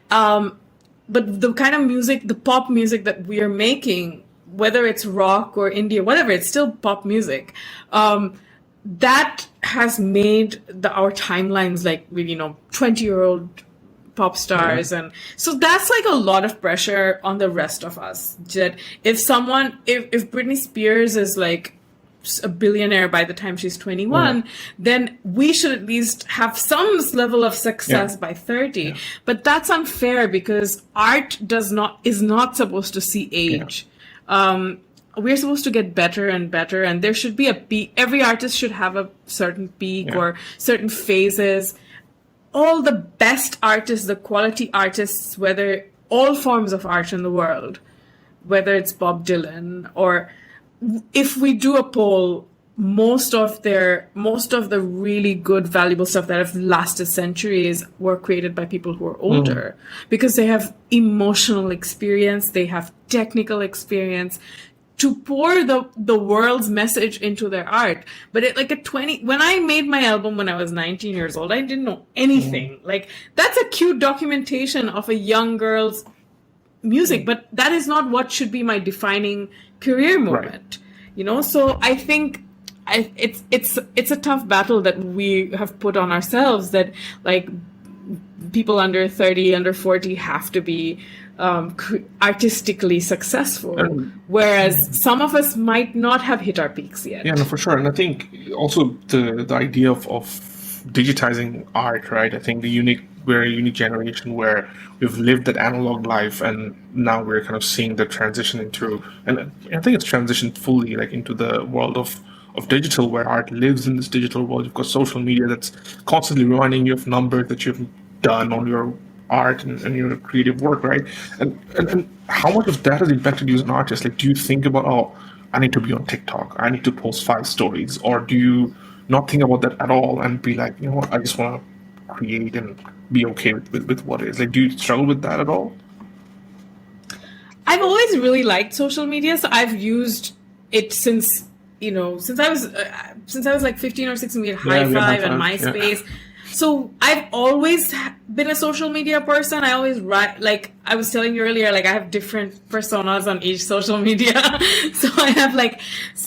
But the kind of music, the pop music that we are making, whether it's rock or indie or whatever, it's still pop music. That has made our timelines like, you know, 20-year-old pop stars. And so that's like a lot of pressure on the rest of us. That if Britney Spears is like a billionaire by the time she's 21, then we should at least have some level of success by 30. But that's unfair because art is not supposed to see age. We're supposed to get better and better, and there should be a peak. Every artist should have a certain peak or certain phases. All the best artists, the quality artists, whether all forms of art in the world, whether it's Bob Dylan or if we do a poll, most of the really good, valuable stuff that have lasted centuries were created by people who are older because they have emotional experience, they have technical experience to pour the world's message into their art. But when I made my album when I was 19 years old, I didn't know anything. Like, that's a cute documentation of a young girl's music, but that is not what should be my defining career moment. You know, so I think it's a tough battle that we have put on ourselves, that like people under 30, under 40 have to be artistically successful, whereas some of us might not have hit our peaks yet. Yeah, no, for sure. And I think also the idea of digitizing art, right? I think we're a unique generation where we've lived that analog life, and now we're kind of seeing the transition into, and I think it's transitioned fully like into the world of digital, where art lives in this digital world. You've got social media that's constantly reminding you of numbers that you've done on your art and your creative work, right? And how much of that has impacted you as an artist? Like, do you think about, oh, I need to be on TikTok, I need to post 5 stories, or do you not think about that at all and be like, you know what, I just want to create and be okay with what is? Like, do you struggle with that at all? I've always really liked social media, so I've used it since I was like 15 or 16. We had High Five and MySpace. Yeah. So I've always been a social media person. I always write, like I was telling you earlier, like I have different personas on each social media. So I have like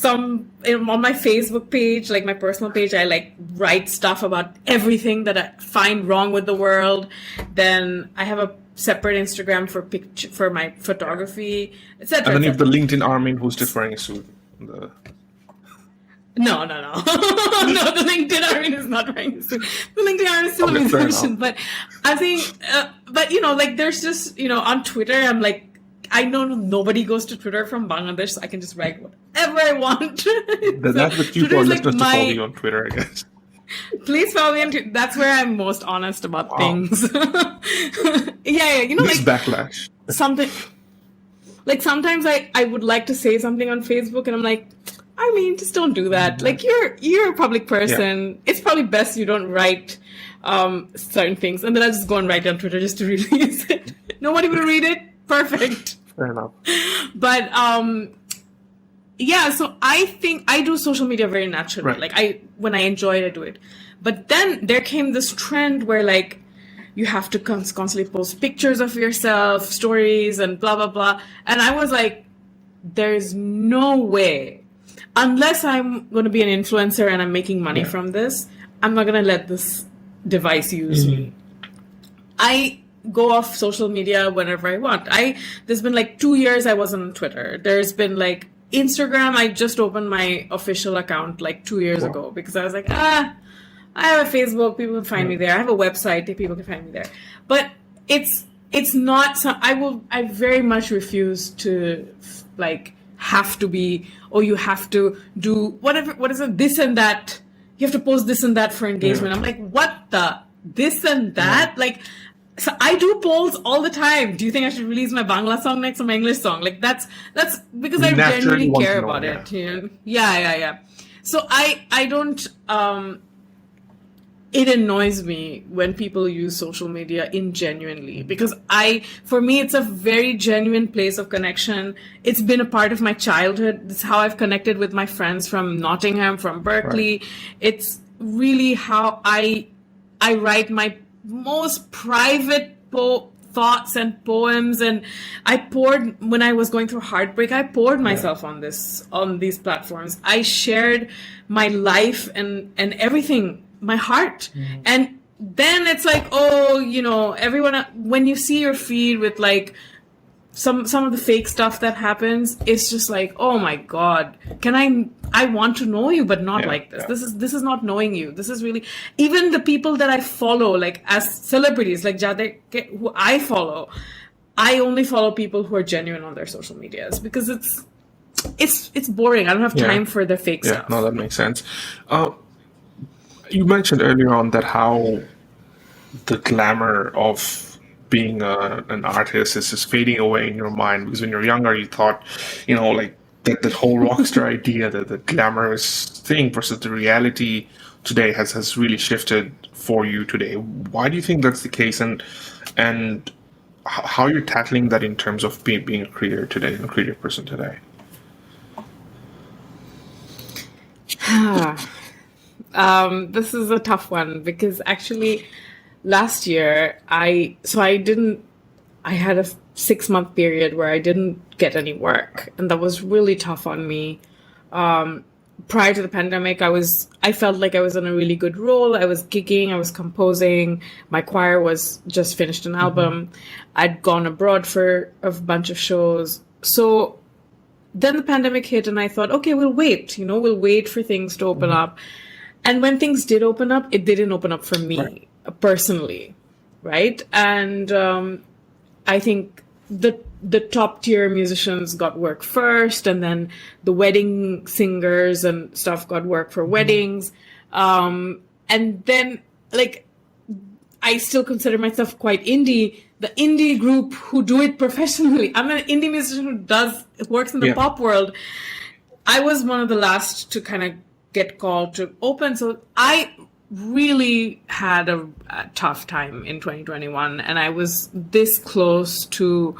on my Facebook page, like my personal page, I like write stuff about everything that I find wrong with the world. Then I have a separate Instagram for my photography, etc. And then you have the LinkedIn Armeen, who's just wearing a suit. No. No, the LinkedIn Armeen is not wearing a suit. The LinkedIn Armeen is still a musician. But I think, like there's just, on Twitter, I'm like, I know nobody goes to Twitter from Bangladesh, so I can just write whatever I want. That's the cue for listeners to follow you on Twitter, I guess. Please follow me on Twitter. That's where I'm most honest about things. Yeah. This backlash. Something, like sometimes I would like to say something on Facebook and I'm like, I mean, just don't do that. Like you're a public person. Yeah. It's probably best you don't write certain things. And then I just go and write it on Twitter just to release it. Nobody will read it. Perfect. Fair enough. But yeah, so I think I do social media very naturally. Right. Like when I enjoy it, I do it. But then there came this trend where like you have to constantly post pictures of yourself, stories, and blah blah blah. And I was like, there's no way, unless I'm going to be an influencer and I'm making money from this, I'm not going to let this device use me. I go off social media whenever I want. There's been like 2 years I wasn't on Twitter. There's been like Instagram. I just opened my official account like 2 years ago because I was like, I have a Facebook. People can find me there. I have a website. People can find me there. But it's not. I very much refuse to like have to be. Oh, you have to do whatever. What is it? This and that. You have to post this and that for engagement. I'm like, what the this and that? Like. So I do polls all the time. Do you think I should release my Bangla song next to my English song? Like that's because I genuinely care about it. You know? Yeah. So I don't. It annoys me when people use social media ingenuinely because for me, it's a very genuine place of connection. It's been a part of my childhood. It's how I've connected with my friends from Nottingham, from Berkeley. Right. It's really how I write my most private thoughts and poems, and when I was going through heartbreak, I poured myself on these platforms. I shared my life and everything, my heart. And then it's like, everyone, when you see your feed with like some of the fake stuff that happens, it's just like, oh my God, I want to know you, but not like this. Yeah. This is not knowing you. This is really, even the people that I follow, like as celebrities, like Jade, who I follow, I only follow people who are genuine on their social medias because it's boring. I don't have time for the fake stuff. No, that makes sense. You mentioned earlier on that how the glamour of being an artist is just fading away in your mind because when you're younger, you thought, like that whole rock star idea, that the glamorous thing versus the reality today has really shifted for you today. Why do you think that's the case, and how you're tackling that in terms of being a creator today, a creative person today? This is a tough one because actually last year I had a 6-month period where I didn't get any work, and that was really tough on me. Prior to the pandemic, I felt like I was in a really good role. I was gigging, I was composing. My choir was just finished an album. I'd gone abroad for a bunch of shows. So then the pandemic hit and I thought, okay, we'll wait, we'll wait for things to open up. And when things did open up, it didn't open up for me personally, right? And I think the top tier musicians got work first, and then the wedding singers and stuff got work for weddings. And then, like, I still consider myself quite indie. The indie group who do it professionally. I'm an indie musician who works in the pop world. I was one of the last to kind of get called to open. So I really had a tough time in 2021, and I was this close to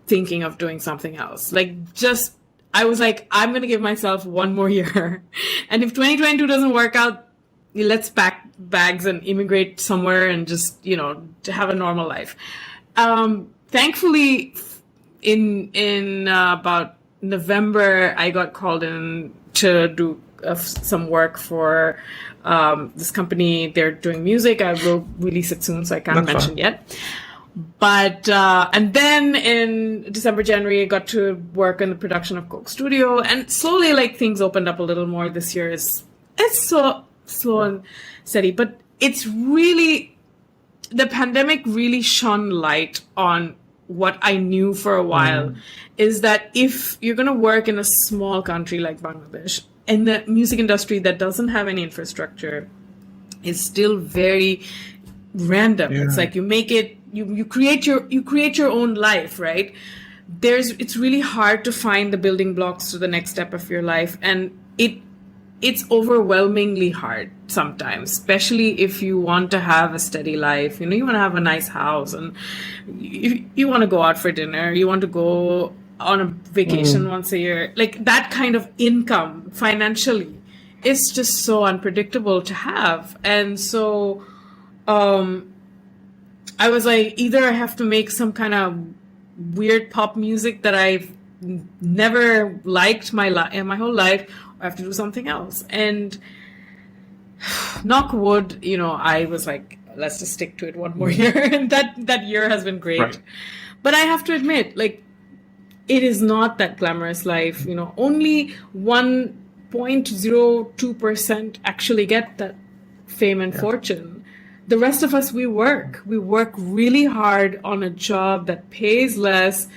thinking of doing something else. I was like, I'm going to give myself one more year. And if 2022 doesn't work out, let's pack bags and immigrate somewhere and just, to have a normal life. Thankfully, in about November, I got called in to do some work for this company. They're doing music. I will release it soon, so I can't mention yet. But and then in December, January, I got to work on the production of Coke Studio, and slowly, like, things opened up a little more. This year it's so slow and steady, but it's really, the pandemic really shone light on what I knew for a while, is that if you're going to work in a small country like Bangladesh, and the music industry that doesn't have any infrastructure is still very random. It's like you make it, you create your own life, right? It's really hard to find the building blocks to the next step of your life, and it's overwhelmingly hard sometimes, especially if you want to have a steady life. You know, you want to have a nice house, and you want to go out for dinner, you want to go on a vacation once a year. Like that kind of income financially is just so unpredictable to have. And so I was like, either I have to make some kind of weird pop music that I've never liked my whole life, or I have to do something else. And knock wood, you know, I was like, let's just stick to it one more year. And that year has been great. Right. But I have to admit, like, it is not that glamorous life. You know, only 1.02% actually get that fame and fortune. The rest of us, we work really hard on a job that pays less,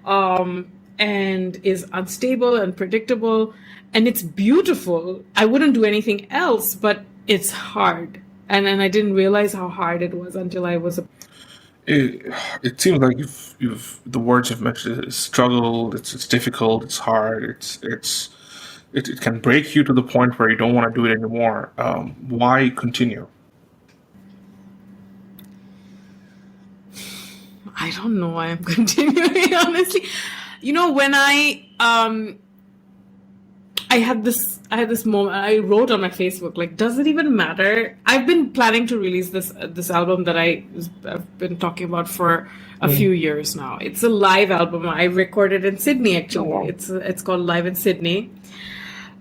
and is unstable and predictable, and it's beautiful. I wouldn't do anything else, but it's hard. And I didn't realize how hard it was until I was It seems like you've the words you've mentioned is struggle. It's difficult. It's hard. It can break you to the point where you don't want to do it anymore. Why continue? I don't know why I'm continuing, honestly. You know, when I had this moment. I wrote on my Facebook, like, does it even matter? I've been planning to release this album that I've been talking about for a few years now. It's a live album. I recorded in Sydney, actually. Oh, wow. It's called Live in Sydney.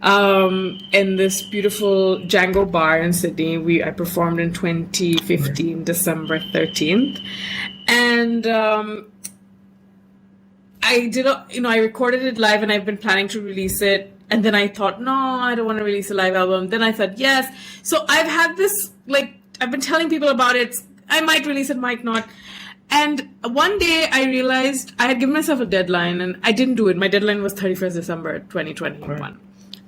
In this beautiful Django bar in Sydney. I performed in 2015, December 13th. And I recorded it live, and I've been planning to release it. And then I thought, no, I don't want to release a live album. Then I thought, yes. So I've had this, like, I've been telling people about it. I might release it, might not. And one day I realized I had given myself a deadline, and I didn't do it. My deadline was 31st December 2021. Right.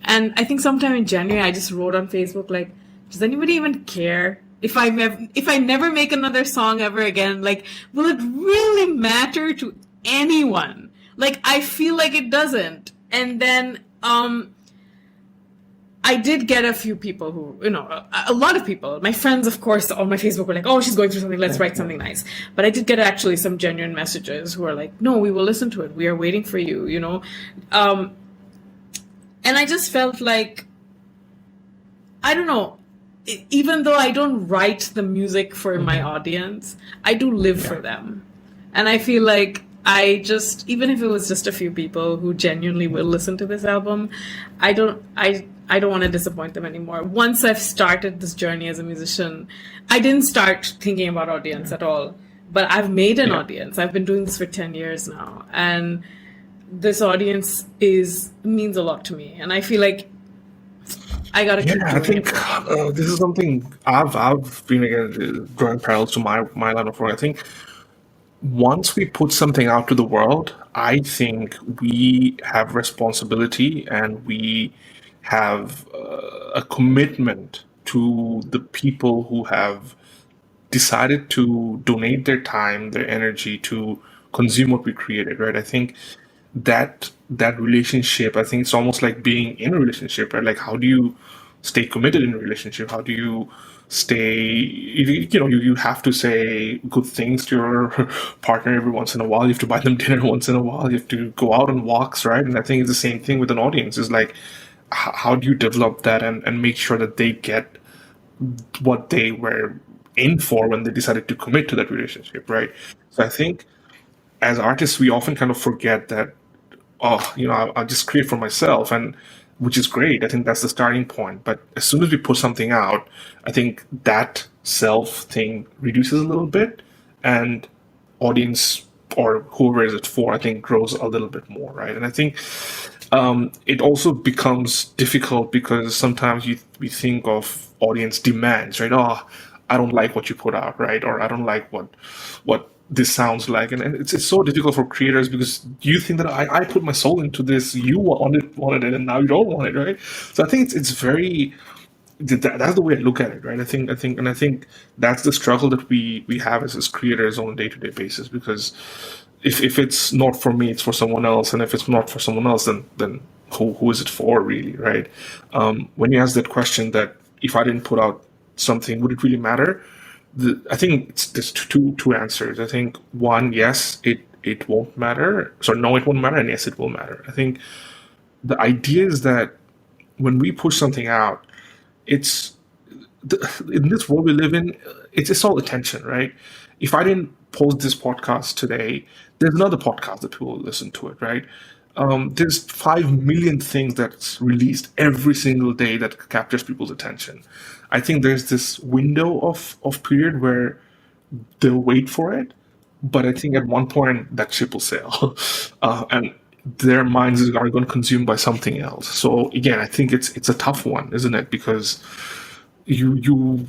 And I think sometime in January, I just wrote on Facebook, like, does anybody even care if I never make another song ever again? Like, will it really matter to anyone? Like, I feel like it doesn't. And then I did get a few people who, you know, a lot of people, my friends, of course, on my Facebook were like, oh, she's going through something, let's write something nice. But I did get actually some genuine messages who are like, no, we will listen to it. We are waiting for you, you know. And I just felt like, I don't know, even though I don't write the music for my audience, I do live for them. And I feel like even if it was just a few people who genuinely will listen to this album, I don't want to disappoint them anymore. Once I've started this journey as a musician, I didn't start thinking about audience at all, but I've made an audience. I've been doing this for 10 years now, and this audience means a lot to me. And I feel like I gotta keep doing I think it. this is something I've been again drawing parallels to my line of work. I think once we put something out to the world, I think we have responsibility, and we have a commitment to the people who have decided to donate their time, their energy to consume what we created, right? I think that relationship, I think it's almost like being in a relationship, right? Like, how do you stay committed in a relationship? How do you you have to say good things to your partner every once in a while. You have to buy them dinner once in a while. You have to go out on walks, right? And I think it's the same thing with an audience. It's like, how do you develop that and make sure that they get what they were in for when they decided to commit to that relationship, right? So I think as artists, we often kind of forget that, I'll just create for myself, and which is great. I think that's the starting point. But as soon as we put something out, I think that self thing reduces a little bit, and audience or whoever is it for, I think, grows a little bit more, right? And I think it also becomes difficult because sometimes we think of audience demands, right? Oh, I don't like what you put out, right? Or I don't like what this sounds like, and it's so difficult for creators because you think that I put my soul into this, you wanted it, and now you don't want it, right? So I think it's very that's the way I look at it, right? I think that's the struggle that we have as creators on a day-to-day basis, because if it's not for me, it's for someone else, and if it's not for someone else, then who is it for, really, right? When you ask that question, that if I didn't put out something, would it really matter? I think there's two answers. I think one, yes, it won't matter. So no, it won't matter, and yes, it will matter. I think the idea is that when we push something out, it's in this world we live in, it's all attention, right? If I didn't post this podcast today, there's another podcast that people will listen to it, right? There's 5 million things that's released every single day that captures people's attention. I think there's this window of period where they'll wait for it, but I think at one point that ship will sail, and their minds are going to consumed by something else. So again, I think it's a tough one, isn't it? Because you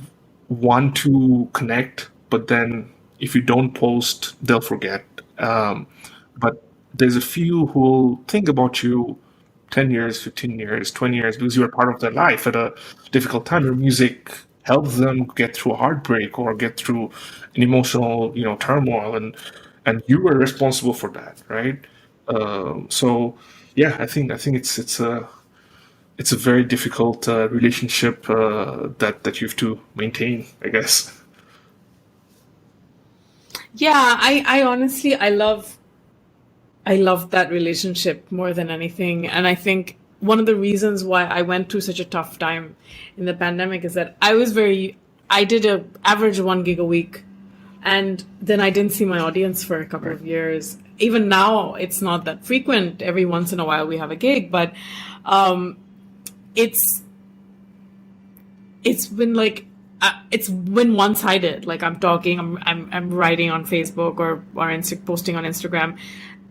want to connect, but then if you don't post, they'll forget. But there's a few who will think about you 10 years, 15 years, 20 years, because you are part of their life at a difficult time. Your music helps them get through a heartbreak or get through an emotional, turmoil, and you were responsible for that, right? So yeah, I think it's a very difficult relationship that you have to maintain, I guess. Yeah, I honestly, I love that relationship more than anything. And I think one of the reasons why I went through such a tough time in the pandemic is that I did a average 1 gig a week, and then I didn't see my audience for a couple of years. Even now, it's not that frequent. Every once in a while we have a gig, but it's been like, it's been one-sided. Like I'm talking, I'm writing on Facebook or posting on Instagram,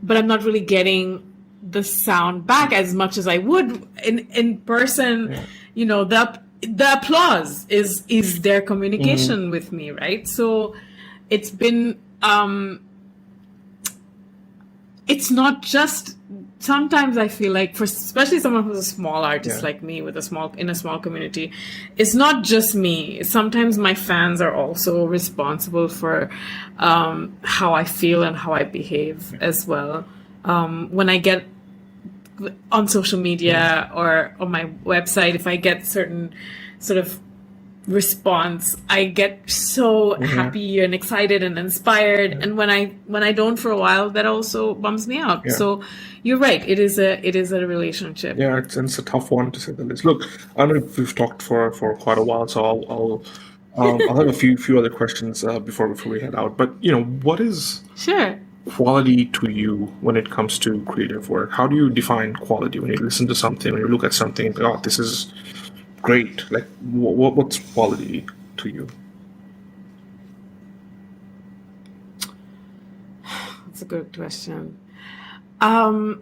but I'm not really getting the sound back as much as I would in person. Yeah. The applause is their communication with me, right? So it's been it's not just. Sometimes I feel like, for especially someone who's a small artist like me in a small community, it's not just me. Sometimes my fans are also responsible for how I feel and how I behave as well. When I get on social media or on my website, if I get certain sort of response, I get so happy and excited and inspired, and when I don't for a while, that also bums me out. So you're right, it is a relationship. It's a tough one, to say the least. Look, I know we've talked for quite a while, so I'll have a few other questions before we head out. But what is quality to you when it comes to creative work? How do you define quality when you listen to something, when you look at something and go, oh, this is great? Like, what's quality to you? That's a good question. I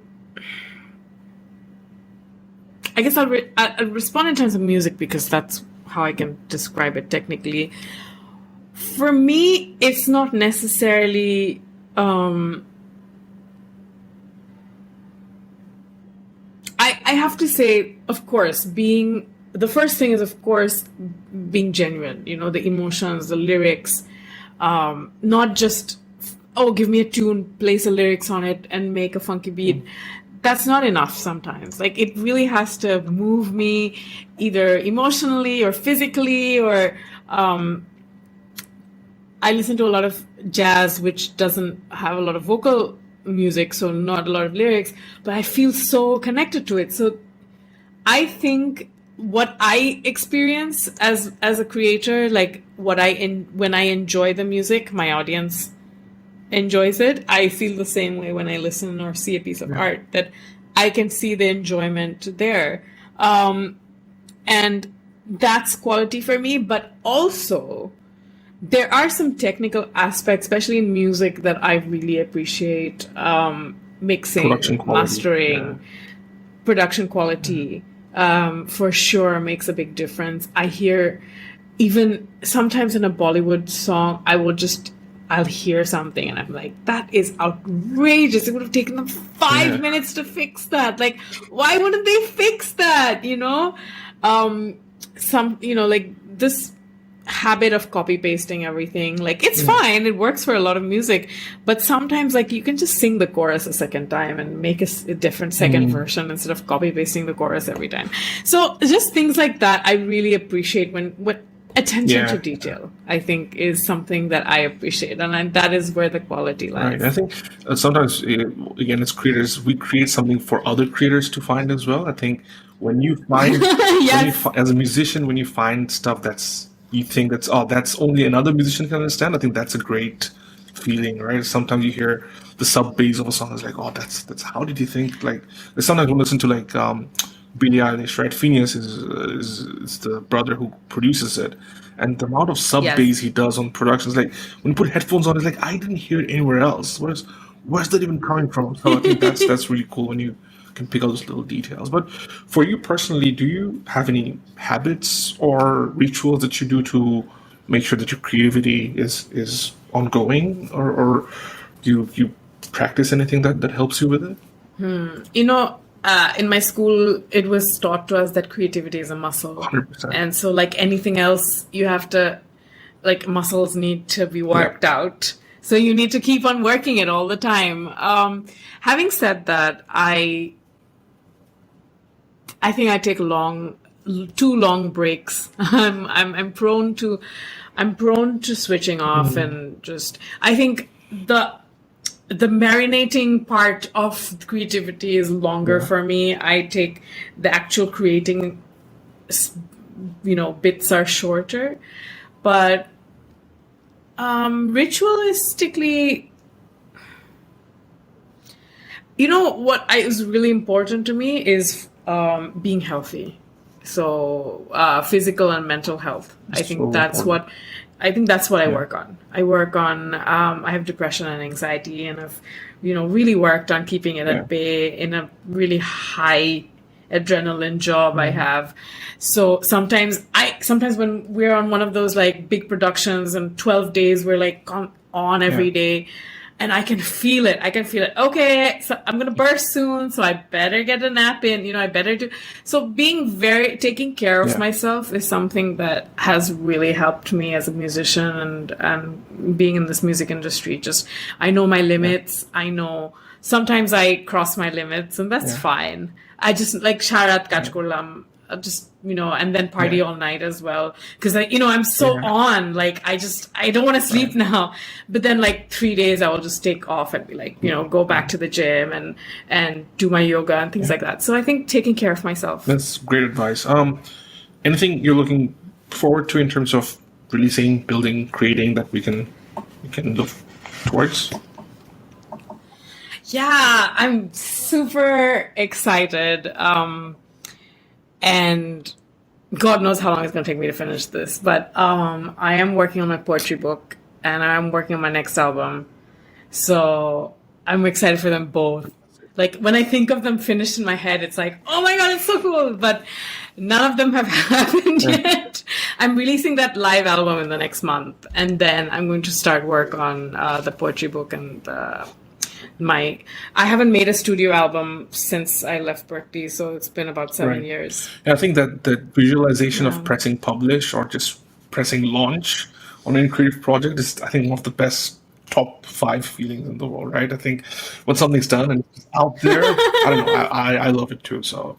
guess I'll respond in terms of music, because that's how I can describe it technically. For me, it's not necessarily I have to say, of course, the first thing is, of course, being genuine, the emotions, the lyrics, not just, give me a tune, place the lyrics on it and make a funky beat. That's not enough sometimes. Like, it really has to move me either emotionally or physically, or I listen to a lot of jazz, which doesn't have a lot of vocal music, so not a lot of lyrics, but I feel so connected to it. So I think what I experience as a creator, like when I enjoy the music, my audience enjoys it. I feel the same way when I listen or see a piece of art, that I can see the enjoyment there. And that's quality for me. But also, there are some technical aspects, especially in music, that I really appreciate. Mixing, mastering, production quality, for sure makes a big difference. I hear, even sometimes in a Bollywood song, I'll hear something and I'm like, that is outrageous. It would have taken them 5 minutes to fix that. Like, why wouldn't they fix that? Like this, habit of copy pasting everything. Like, it's fine, it works for a lot of music, but sometimes like you can just sing the chorus a second time and make a different second version instead of copy pasting the chorus every time. So just things like that I really appreciate. When what attention to detail, I think, is something that I appreciate, and that is where the quality lies. Right. I think sometimes, again, as creators, we create something for other creators to find as well. I think when you find, as a musician, when you find stuff you think that's only another musician can understand, I think that's a great feeling, right? Sometimes you hear the sub bass of a song, it's like, oh, that's how did you think? Like, sometimes we listen to like Billie Eilish, right? Phineas is the brother who produces it, and the amount of sub bass he does on productions, like when you put headphones on, it's like I didn't hear it anywhere else. Where's that even coming from? So I think that's really cool when you can pick out those little details. But for you personally, do you have any habits or rituals that you do to make sure that your creativity is ongoing, or do you practice anything that helps you with it? In my school, it was taught to us that creativity is a muscle. 100%. And so like anything else, you have to, like, muscles need to be worked out. So you need to keep on working it all the time. Having said that, I think I take too long breaks. I'm prone to switching off and just, I think the marinating part of creativity is longer for me. I take the actual creating, bits are shorter, but ritualistically, what is really important to me is being healthy. So physical and mental health. I think that's what I work on. I have depression and anxiety, and I've, really worked on keeping it at bay in a really high adrenaline job I have. So sometimes when we're on one of those like big productions and 12 days, we're like on every day. And I can feel it. Okay, so I'm going to burst soon, so I better get a nap in. I better do. So taking care of myself is something that has really helped me as a musician and being in this music industry. Just, I know my limits. I know sometimes I cross my limits, and that's fine. I just like Sharat Kaj Kurlam. Just, and then party all night as well. Cause I'm so on, like, I don't want to sleep now. But then like 3 days I will just take off and be like, go back to the gym and do my yoga and things like that. So I think taking care of myself. That's great advice. Anything you're looking forward to in terms of releasing, building, creating that we can look towards? Yeah, I'm super excited. And God knows how long it's going to take me to finish this. But I am working on my poetry book, and I'm working on my next album. So I'm excited for them both. Like, when I think of them finished in my head, it's like, oh my God, it's so cool. But none of them have happened yet. I'm releasing that live album in the next month. And then I'm going to start work on the poetry book and I haven't made a studio album since I left Berklee, so it's been about 7 years. Yeah, I think that the visualization of pressing publish or just pressing launch on any creative project is, I think, one of the best top 5 feelings in the world, right? I think when something's done and it's out there, I don't know, I love it too. So,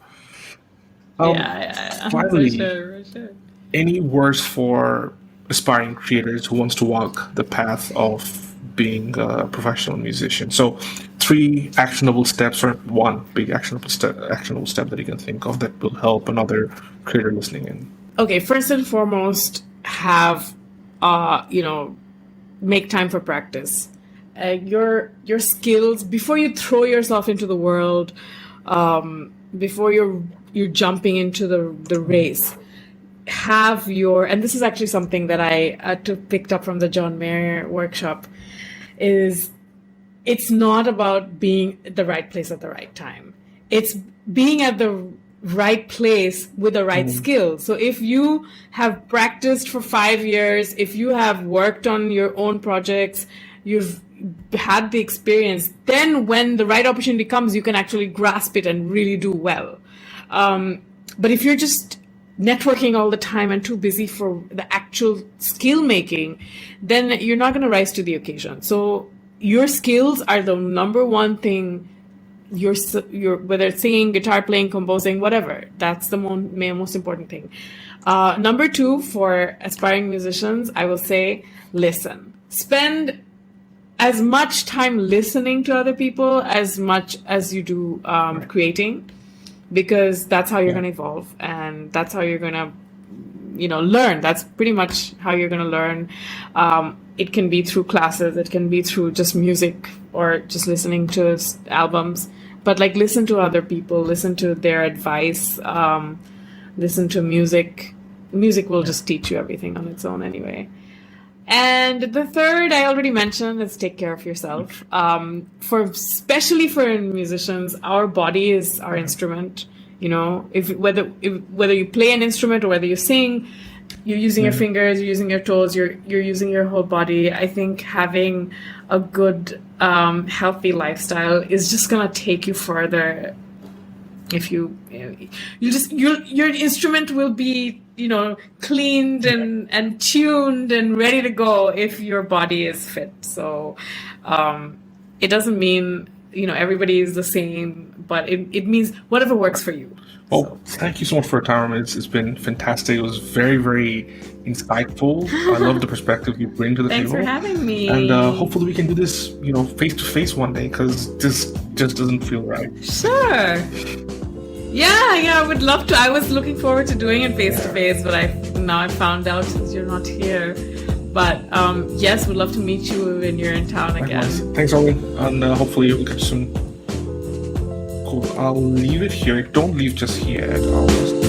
finally, for sure. Any words for aspiring creators who wants to walk the path of being a professional musician? So 3 actionable steps, or 1 big actionable step that you can think of that will help another creator listening in. Okay, first and foremost, have make time for practice. Your skills, before you throw yourself into the world, before you're jumping into the race, and this is actually something that I picked up from the John Mayer workshop, is it's not about being at the right place at the right time. It's being at the right place with the right skills. So if you have practiced for 5 years, if you have worked on your own projects, you've had the experience, then when the right opportunity comes, you can actually grasp it and really do well. But if you're just networking all the time and too busy for the actual skill making, then you're not going to rise to the occasion. So your skills are the number one thing. Your whether it's singing, guitar playing, composing, whatever, that's the most important thing. Number two, for aspiring musicians, I will say listen. Spend as much time listening to other people as much as you do creating, because that's how you're going to evolve, and that's how you're going to learn. That's pretty much how you're going to learn. It can be through classes, it can be through just music or just listening to albums, but like listen to other people, listen to their advice, listen to music. Music will just teach you everything on its own anyway. And the third, I already mentioned, is take care of yourself. Especially for musicians, our body is our instrument. Whether you play an instrument or whether you sing, you're using your fingers, you're using your toes, you're using your whole body. I think having a good, healthy lifestyle is just gonna take you further. If your instrument will be cleaned and tuned and ready to go if your body is fit. So it doesn't mean everybody is the same, but it means whatever works for you. Well, Thank you so much for your time. It's been fantastic. It was very, very insightful. I love the perspective you bring to the Thanks table. for having me. And hopefully we can do this, face to face one day, because this just doesn't feel right. Sure. Yeah, I would love to. I was looking forward to doing it face to face, but now I found out since you're not here. But yes, would love to meet you when you're in town again. Thanks, Armeen, and hopefully we'll catch you soon. Cool. I'll leave it here. Don't leave just yet. I'll just